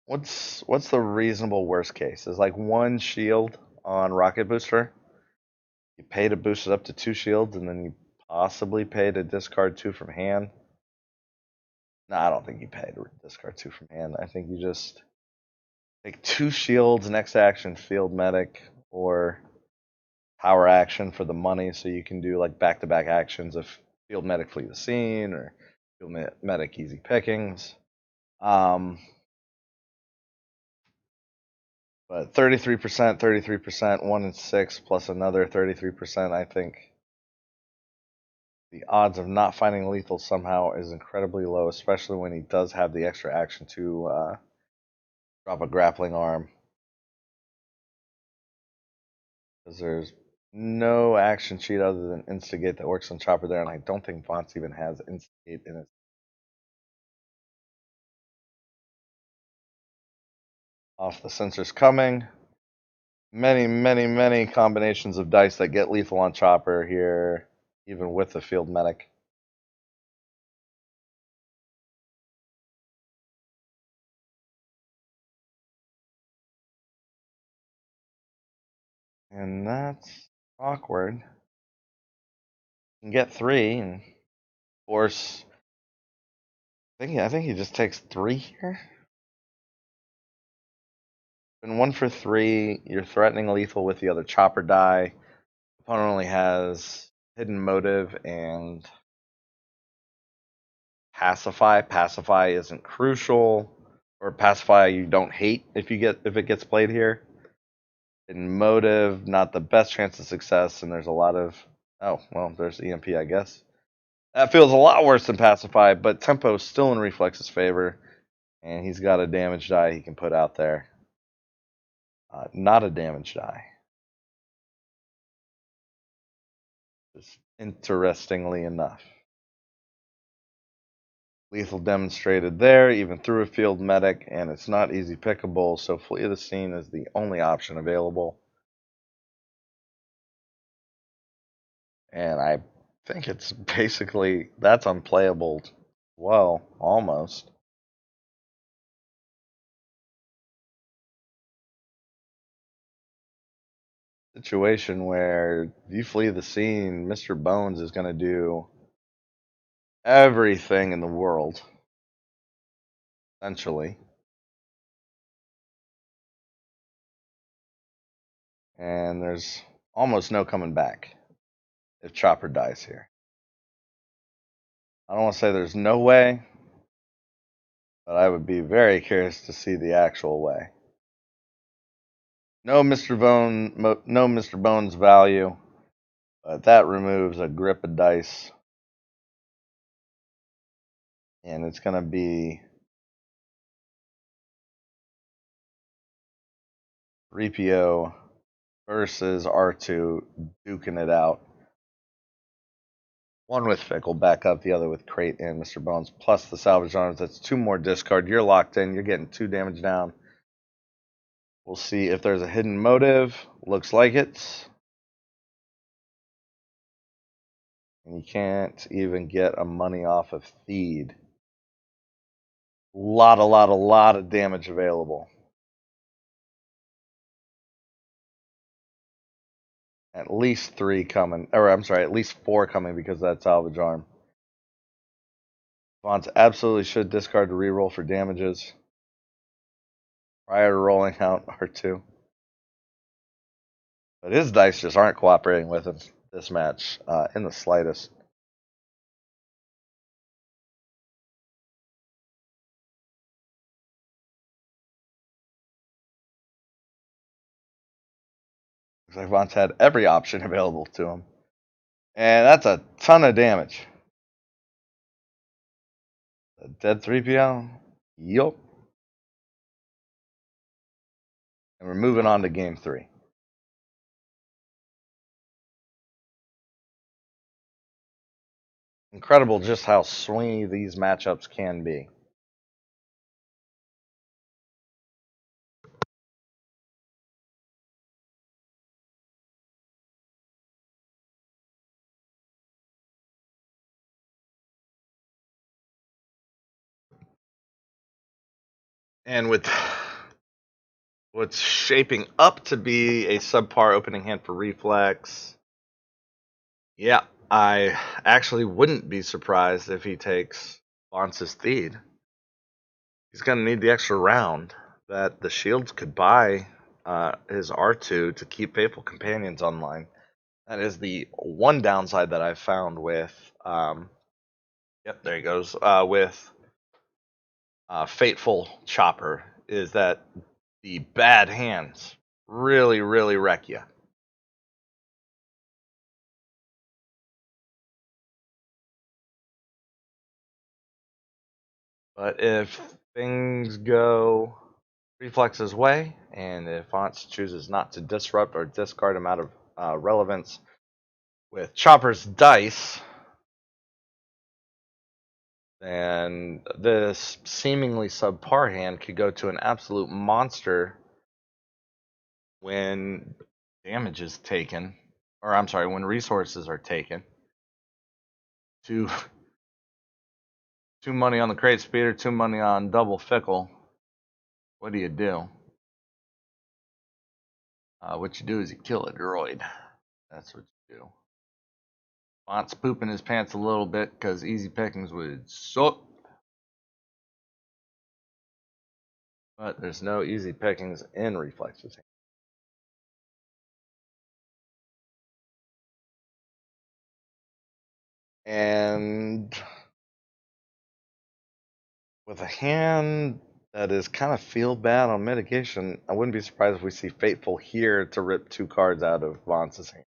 what's the reasonable worst case? Is like one shield on Rocket Booster. You pay to boost it up to 2 shields, and then you possibly pay to discard 2 from hand. No, I don't think you pay to discard 2 from hand. I think you just take 2 shields, next action, field medic, or power action for the money, so you can do like back-to-back actions of field medic flee the scene or field medic easy pickings. But 33%, 33%, 1 in 6 plus another 33%. I think the odds of not finding lethal somehow is incredibly low, especially when he does have the extra action to drop a grappling arm. Because there's no action cheat other than instigate that works on Chopper there, and I don't think Vontz even has instigate in it. Off the sensors coming. Many, many, many combinations of dice that get lethal on Chopper here, even with the field medic. And that's awkward. You can get 3 and force. I think he just takes 3 here. And 1 for 3, you're threatening lethal with the other Chopper die. Opponent only has hidden motive and pacify. Pacify isn't crucial, or pacify you don't hate if it gets played here. Hidden motive, not the best chance of success, and there's a lot of there's EMP, I guess. That feels a lot worse than pacify, but tempo is still in Reflex's favor, and he's got a damage die he can put out there. Not a damage die. Just interestingly enough. Lethal demonstrated there, even through a field medic, and it's not easy pickable, so flee the scene is the only option available. And I think it's basically, that's unplayable. Well, almost. Situation where if you flee the scene, Mr. Bones is going to do everything in the world, essentially. And there's almost no coming back if Chopper dies here. I don't want to say there's no way, but I would be very curious to see the actual way. No Mr. Bones value, but that removes a grip of dice, and it's going to be 3PO versus R2 duking it out. One with Fickle back up, the other with Crate and Mr. Bones, plus the salvage arms. That's 2 more discard. You're locked in. You're getting 2 damage down. We'll see if there's a hidden motive. Looks like it. And you can't even get a money off of Feed. Lot of damage available. At least 3 coming, or I'm sorry, at least 4 coming because of that salvage arm. Vontz absolutely should discard to reroll for damages prior to rolling out R2. But his dice just aren't cooperating with him this match in the slightest. Looks like Vontz had every option available to him. And that's a ton of damage. A dead 3PO? Yup. And we're moving on to game 3. Incredible just how swingy these matchups can be. And with what's shaping up to be a subpar opening hand for Reflex. Yeah, I actually wouldn't be surprised if he takes Vontz's Theed. He's going to need the extra round that the shields could buy his R2 to keep Fateful Companions online. That is the one downside that I've found with, yep, there he goes, with Fateful Chopper, is that the bad hands really, really wreck you. But if things go Reflex's way, and if Vontz chooses not to disrupt or discard him out of relevance with Chopper's dice, then this seemingly subpar hand could go to an absolute monster when damage is taken, or I'm sorry, when resources are taken. Two, two money on the crate speeder, 2 money on double fickle. What do you do? What you do is you kill a droid. That's what you do. Vontz pooping his pants a little bit because easy pickings would suck. But there's no easy pickings in Reflexes. And with a hand that is kind of feel bad on mitigation, I wouldn't be surprised if we see Fateful here to rip 2 cards out of Vontz's hand.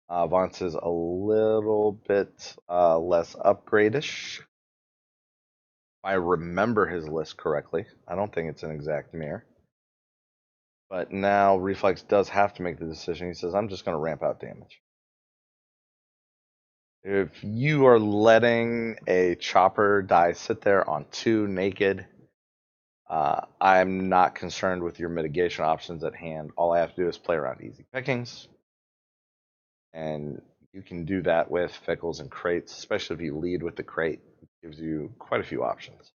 Vontz is a little bit less upgradish. If I remember his list correctly. I don't think it's an exact mirror. But now Reflex does have to make the decision. He says, I'm just going to ramp out damage. If you are letting a chopper die sit there on 2 naked, I'm not concerned with your mitigation options at hand. All I have to do is play around easy pickings. And you can do that with Fickles and Crates, especially if you lead with the Crate. It gives you quite a few options.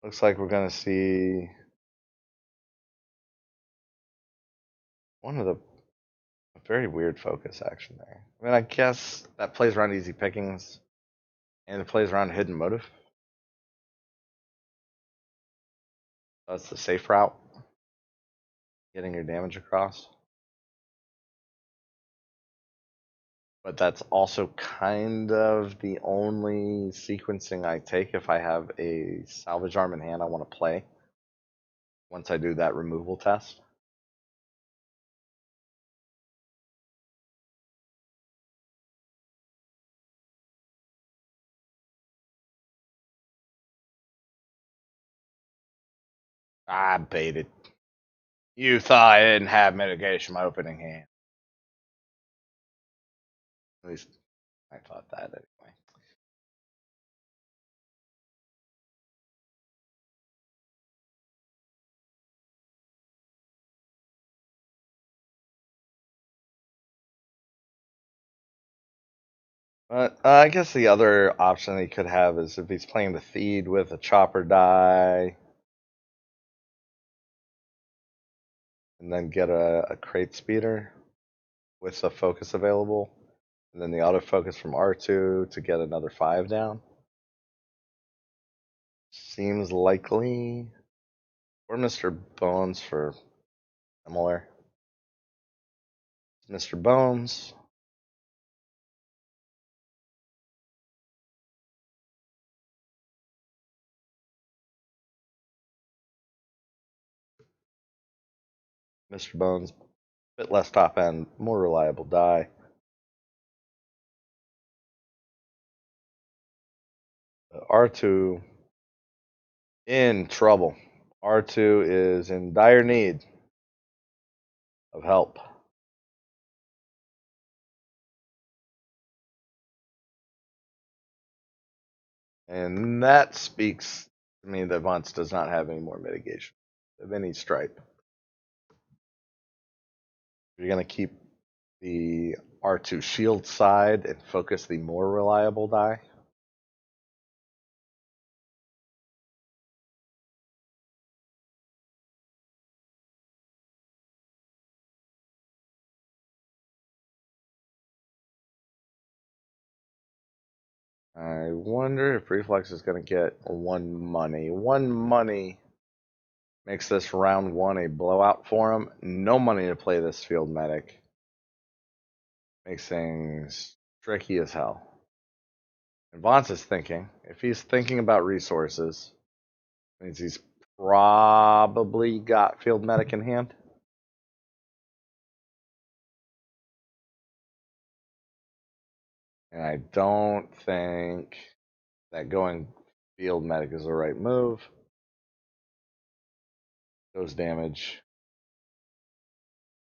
Looks like we're going to see one of the a very weird focus action there. I mean, I guess that plays around easy pickings and it plays around hidden motive. That's the safe route, getting your damage across. But that's also kind of the only sequencing I take if I have a salvage arm in hand I want to play once I do that removal test. I baited. You thought I didn't have mitigation in my opening hand. At least I thought that anyway. But I guess the other option he could have is if he's playing the feed with a chopper die, and then get a crate speeder with a focus available, and then the autofocus from R2 to get another 5 down. Seems likely. Or Mr. Bones for similar. Mr. Bones. Mr. Bones, bit less top end, more reliable die. R2 in trouble. R2 is in dire need of help. And that speaks to me that Vontz does not have any more mitigation of any stripe. You're going to keep the R2 shield side and focus the more reliable die. I wonder if Reflex is going to get 1 money. 1 money makes this round 1 a blowout for him. No money to play this field medic. Makes things tricky as hell. And Vontz is thinking. If he's thinking about resources, means he's probably got field medic in hand. And I don't think that going field medic is the right move. Goes damage.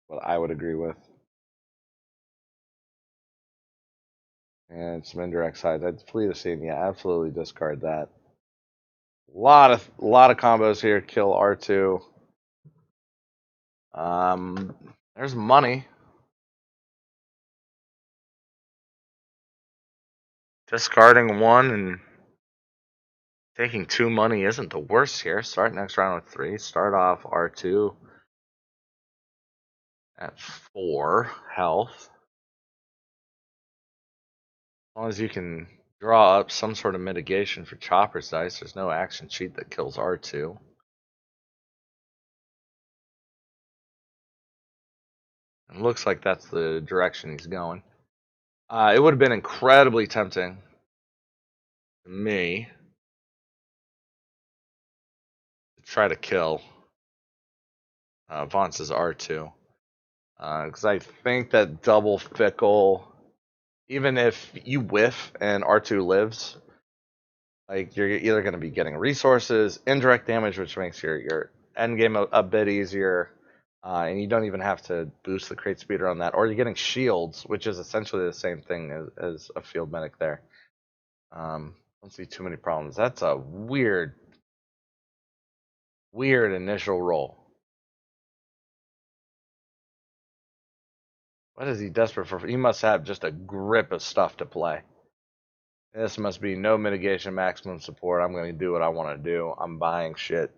What I would agree with. And some indirect sides. I'd flee the scene. Yeah, absolutely discard that. Lot of combos here. Kill R2. There's money. Discarding 1 and taking 2 money isn't the worst here. Start next round with 3. Start off R2 at 4 health. As long as you can draw up some sort of mitigation for Chopper's dice, there's no action sheet that kills R2. It looks like that's the direction he's going. It would have been incredibly tempting to me to try to kill Vontz's R2. Because I think that double fickle, even if you whiff and R2 lives, like you're either going to be getting resources, indirect damage, which makes your end game a bit easier, and you don't even have to boost the crate speeder on that, or you're getting shields, which is essentially the same thing as a field medic there. Don't see too many problems. That's a weird initial roll. What is he desperate for? He must have just a grip of stuff to play. This must be no mitigation, maximum support. I'm going to do what I want to do. I'm buying shit,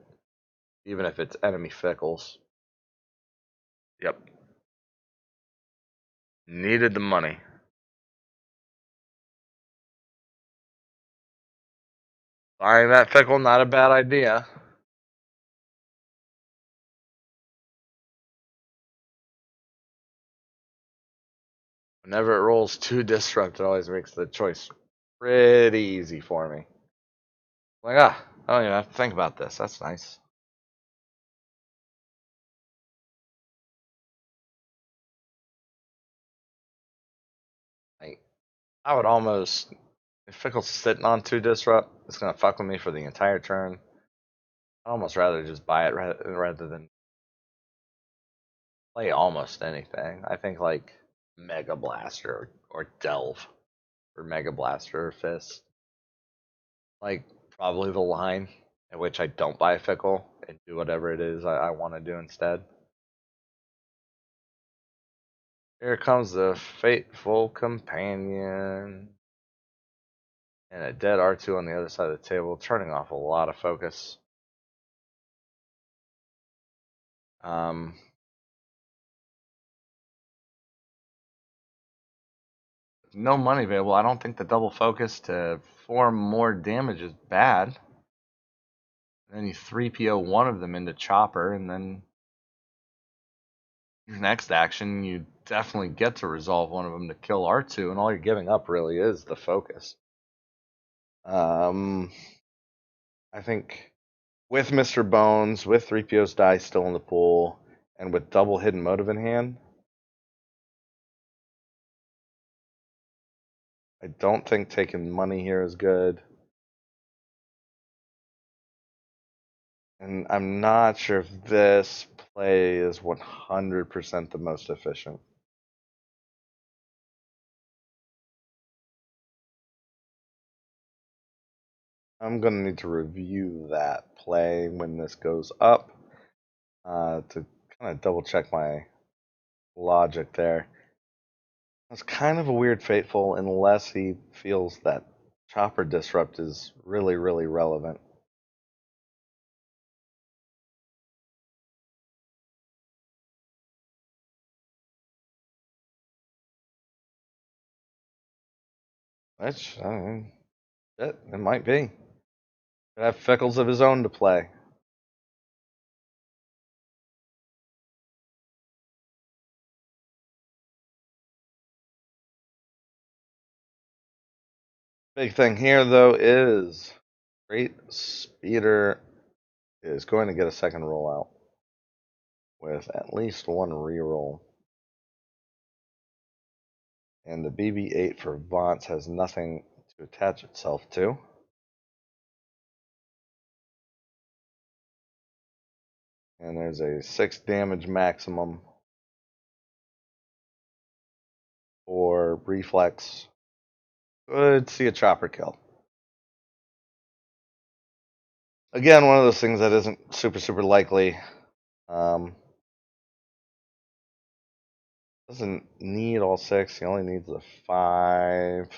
even if it's enemy fickles. Yep. Needed the money. Buying that fickle, not a bad idea. Whenever it rolls 2 disrupt, it always makes the choice pretty easy for me. Like, I don't even have to think about this. That's nice. Like, I would almost, if fickle's sitting on 2 disrupt, it's gonna fuck with me for the entire turn. I'd almost rather just buy it rather than play almost anything. I think like Mega Blaster or Delve or Mega Blaster or Fist. Like probably the line at which I don't buy a fickle and do whatever it is I want to do instead. Here comes the Fateful Companion. And a dead R2 on the other side of the table, turning off a lot of focus. Um, no money available. I don't think the double focus to form more damage is bad. And then you 3PO one of them into Chopper, and then your next action, you definitely get to resolve one of them to kill R2, and all you're giving up really is the focus. I think with Mr. Bones, with 3PO's die still in the pool, and with double hidden motive in hand, I don't think taking money here is good. And I'm not sure if this play is 100% the most efficient. I'm going to need to review that play when this goes up to kind of double check my logic there. It's kind of a weird Fateful unless he feels that Chopper Disrupt is really, really relevant. Which, I mean, It might be. Could have Fickles of his own to play. Big thing here, though, is Great Speeder is going to get a second rollout with at least one reroll. And the BB-8 for Vontz has nothing to attach itself to. And there's a 6 damage maximum for Reflex. Could see a chopper kill. Again, one of those things that isn't super likely. Doesn't need all 6. He only needs the 5.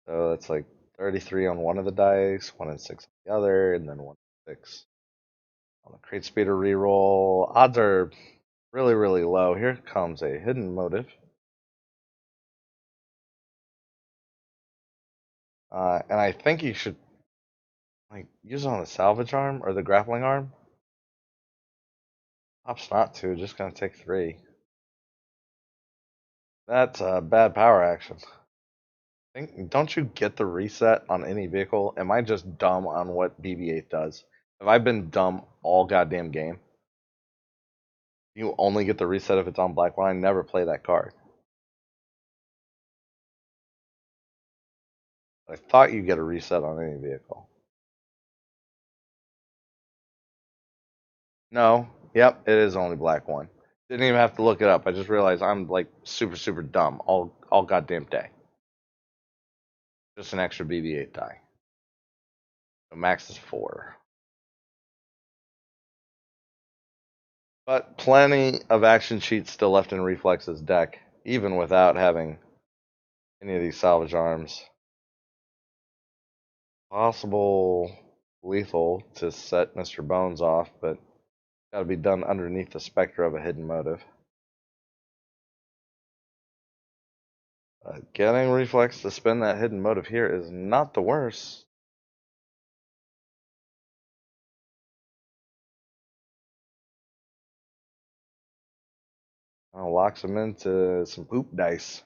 So that's like 33 on one of the dice, 1 and 6 on the other, and then 1 and 6 on the Crate Speeder reroll. Odds are really low. Here comes a hidden motive. And I think you should use it on the salvage arm or the grappling arm. Opts not to, just gonna take 3. That's a bad power action. Don't you get the reset on any vehicle? Am I just dumb on what BB-8 does? Have I been dumb all goddamn game? You only get the reset if it's on black line. Never play that card. I thought you get a reset on any vehicle. No. Yep, it is only black one. Didn't even have to look it up. I just realized I'm like super dumb all goddamn day. Just an extra BB-8 die. So max is 4. But plenty of action sheets still left in Reflex's deck, even without having any of these salvage arms. Possible lethal to set Mr. Bones off, but got to be done underneath the specter of a hidden motive. Getting Reflex to spin that hidden motive here is not the worst. Locks him into some poop dice.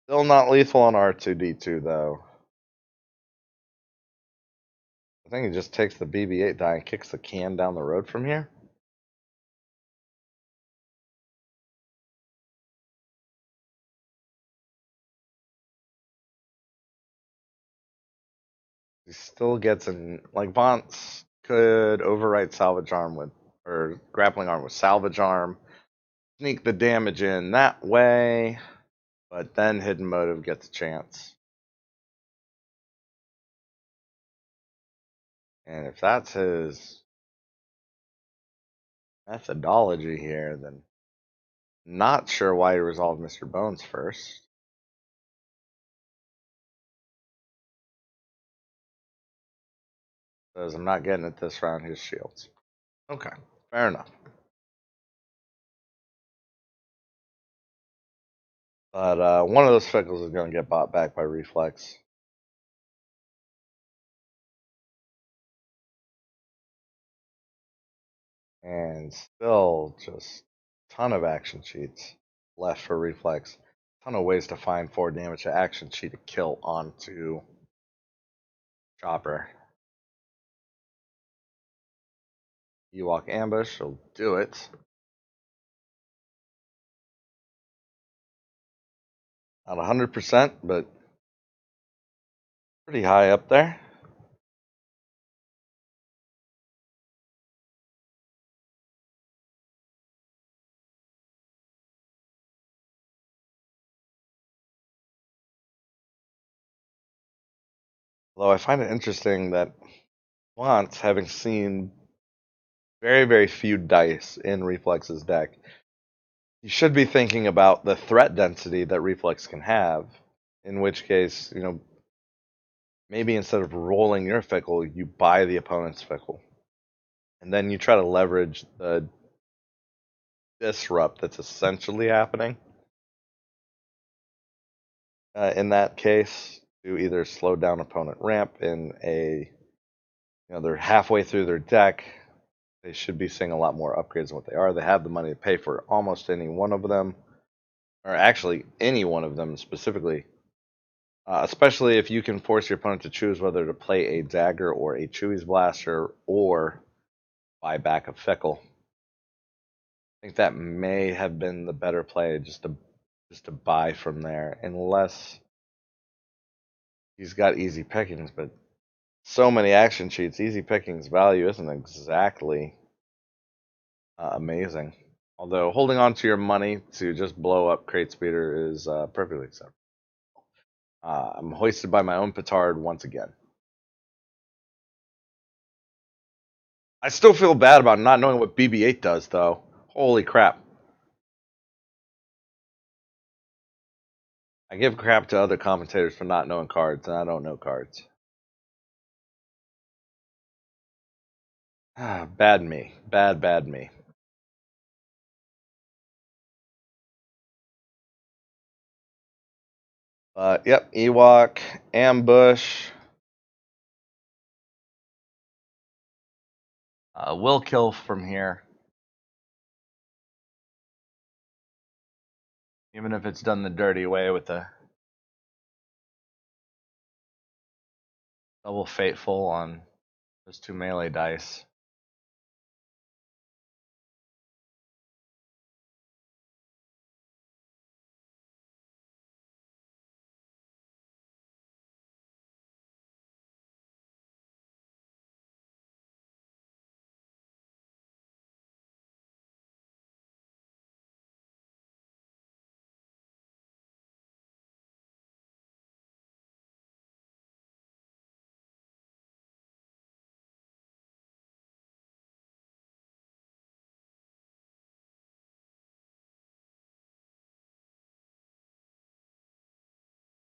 Still not lethal on R2D2 though. I think he just takes the BB-8 die and kicks the can down the road from here. He still gets in, like Vontz could overwrite salvage arm with, or grappling arm with salvage arm, sneak the damage in that way, but then hidden motive gets a chance. And if that's his methodology here, then not sure why he resolved Mr. Bones first. Says I'm not getting it this round, his shields. Okay, fair enough. But one of those Fickles is going to get bought back by Reflex. And still just a ton of action sheets left for Reflex. Ton of ways to find 4 damage to action sheet to kill onto Chopper. Ewok Ambush will do it. Not 100%, but pretty high up there. Although I find it interesting that Vontz, having seen very few dice in Reflex's deck, you should be thinking about the threat density that Reflex can have. In which case, maybe instead of rolling your Fickle, you buy the opponent's Fickle. And then you try to leverage the disrupt that's essentially happening in that case to either slow down opponent ramp in a, they're halfway through their deck. They should be seeing a lot more upgrades than what they are. They have the money to pay for almost any one of them, or actually any one of them specifically. Especially if you can force your opponent to choose whether to play a dagger or a Chewie's Blaster or buy back a Fickle. I think that may have been the better play, just to buy from there, unless he's got easy pickings. But so many action cheats, easy pickings value isn't exactly amazing. Although holding on to your money to just blow up Crate Speeder is perfectly acceptable. I'm hoisted by my own petard once again. I still feel bad about not knowing what BB-8 does, though. Holy crap. I give crap to other commentators for not knowing cards, and I don't know cards. Bad me. Bad me. Yep, Ewok, Ambush. Will kill from here. Even if it's done the dirty way with a double Fateful on those two melee dice.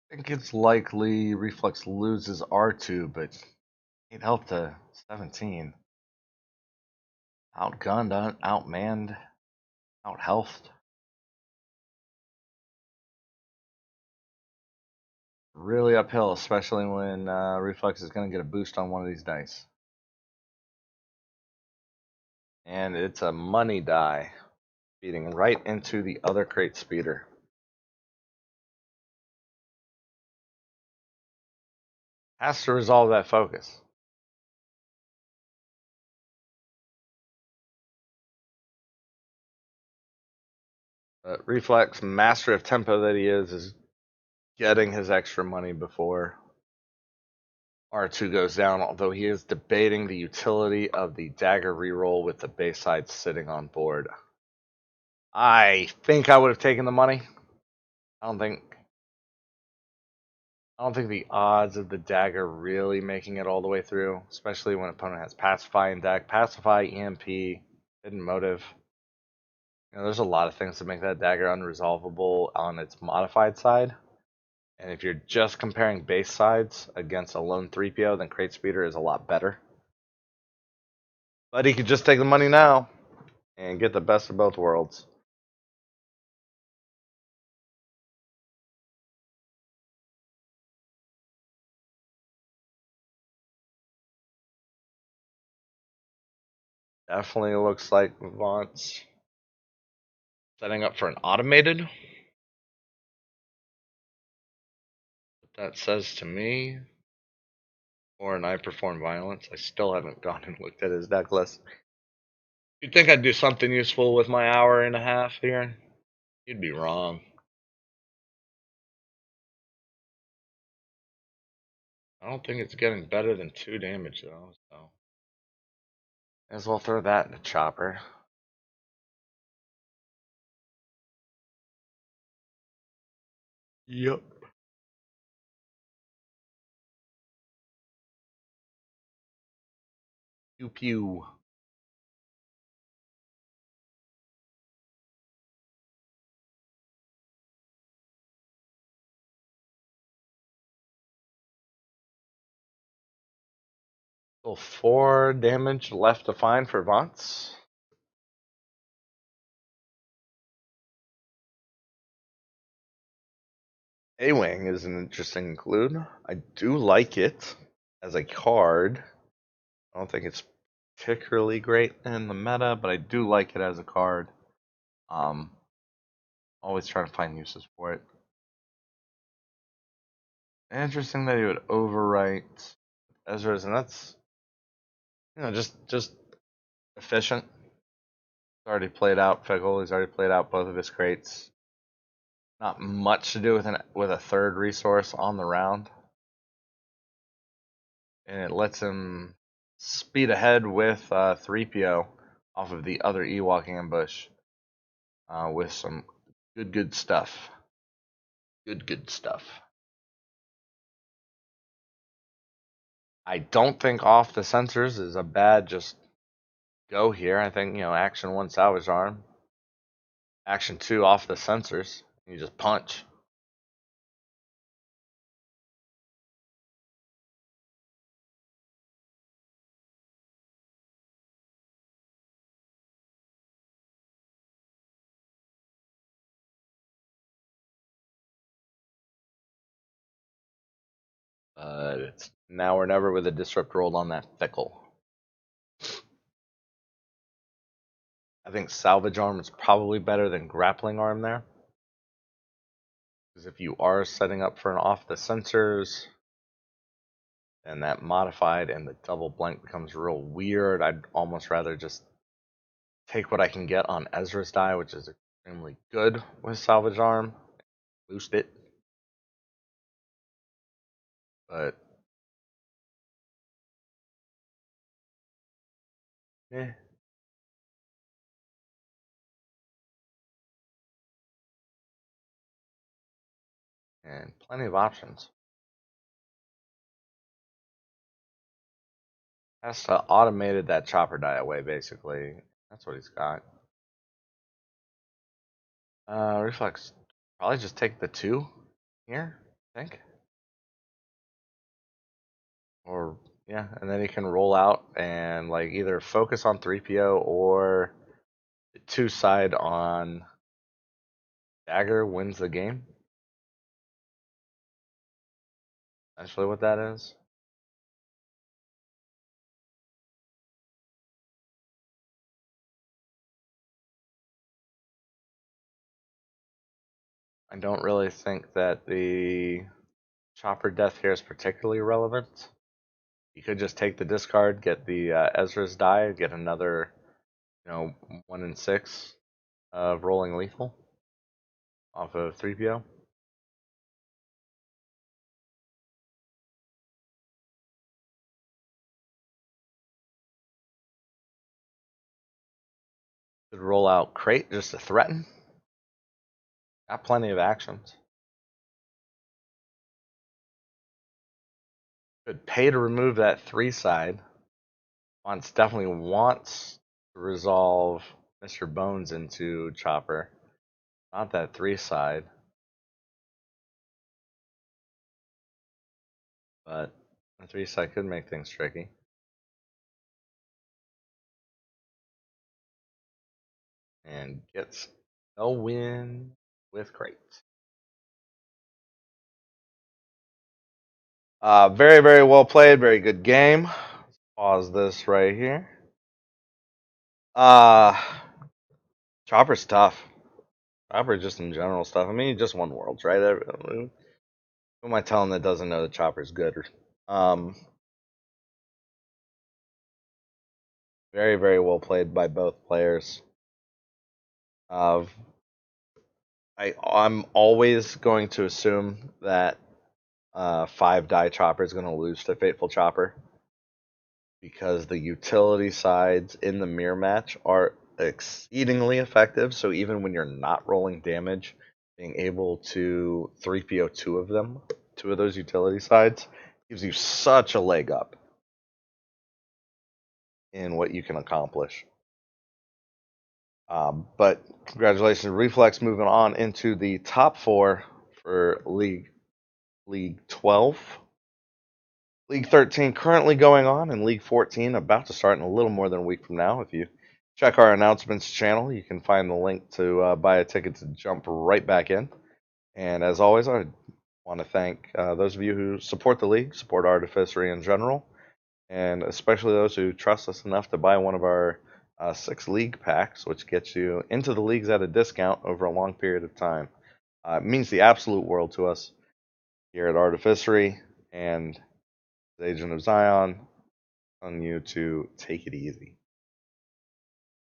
I think it's likely Reflex loses R2, but 8 health to 17. Outgunned, outmanned, outhealthed. Really uphill, especially when Reflex is going to get a boost on one of these dice. And it's a money die, feeding right into the other Crate Speeder. Has to resolve that focus. Reflex, master of tempo that he is getting his extra money before R2 goes down, although he is debating the utility of the dagger reroll with the base side sitting on board. I think I would have taken the money. I don't think the odds of the dagger really making it all the way through, especially when an opponent has Pacify in deck. Pacify, EMP, Hidden Motive. There's a lot of things that make that dagger unresolvable on its modified side. And if you're just comparing base sides against a lone 3PO, then Crate Speeder is a lot better. But he could just take the money now and get the best of both worlds. Definitely looks like Vontz setting up for an automated. That says to me, or an I perform violence. I still haven't gone and looked at his deck list. You'd think I'd do something useful with my hour and a half here. You'd be wrong. I don't think it's getting better than 2 damage though, so as well throw that in the chopper. Yep. Pew pew. Still 4 damage left to find for Vontz. A-Wing is an interesting include. I do like it as a card. I don't think it's particularly great in the meta, but I do like it as a card. Um, Always trying to find uses for it. Interesting that he would overwrite Ezra's, and that's just efficient. He's already played out Fickle. He's already played out both of his crates. Not much to do with a third resource on the round, and it lets him speed ahead with 3PO off of the other Ewok ambush with some good stuff. Good stuff. I don't think off the sensors is a bad just go here. I think action 1 salvage arm, action 2 off the sensors. You just punch. It's now or never with a disrupt rolled on that Fickle. I think salvage arm is probably better than grappling arm there. Because if you are setting up for an off the sensors, and that modified and the double blank becomes real weird, I'd almost rather just take what I can get on Ezra's die, which is extremely good with salvage arm, boost it. But eh. And plenty of options. Has to automated that chopper die away, basically. That's what he's got. Reflex. Probably just take the 2 here, I think. Or, yeah, and then he can roll out and, like, either focus on 3PO or 2 side on Dagger wins the game. Actually, what that is. I don't really think that the chopper death here is particularly relevant. You could just take the discard, get the Ezra's die, get another, 1 in 6 of rolling lethal off of 3PO. Could roll out crate just to threaten. Got plenty of actions. Could pay to remove that 3 side. Vontz definitely wants to resolve Mr. Bones into chopper. Not that 3 side. But the 3 side could make things tricky. And gets no win with crate. Very well played. Very good game. Let's pause this right here. Chopper's tough. Chopper just in general stuff. I mean, he just won Worlds, right? Who am I telling that doesn't know that Chopper's good? Very well played by both players. I'm always going to assume that 5 die Chopper is going to lose to Fateful Chopper because the utility sides in the mirror match are exceedingly effective. So even when you're not rolling damage, being able to 3PO 2 of them, 2 of those utility sides, gives you such a leg up in what you can accomplish. But congratulations, Reflex, moving on into the top 4 for League 12. League 13 currently going on, and League 14 about to start in a little more than a week from now. If you check our announcements channel, you can find the link to buy a ticket to jump right back in. And as always, I Want to thank those of you who support the league, support Artificery in general, and especially those who trust us enough to buy one of our 6 league packs, which gets you into the leagues at a discount over a long period of time. It means the absolute world to us here at Artificery, and the Agent of Zion, on you to take it easy.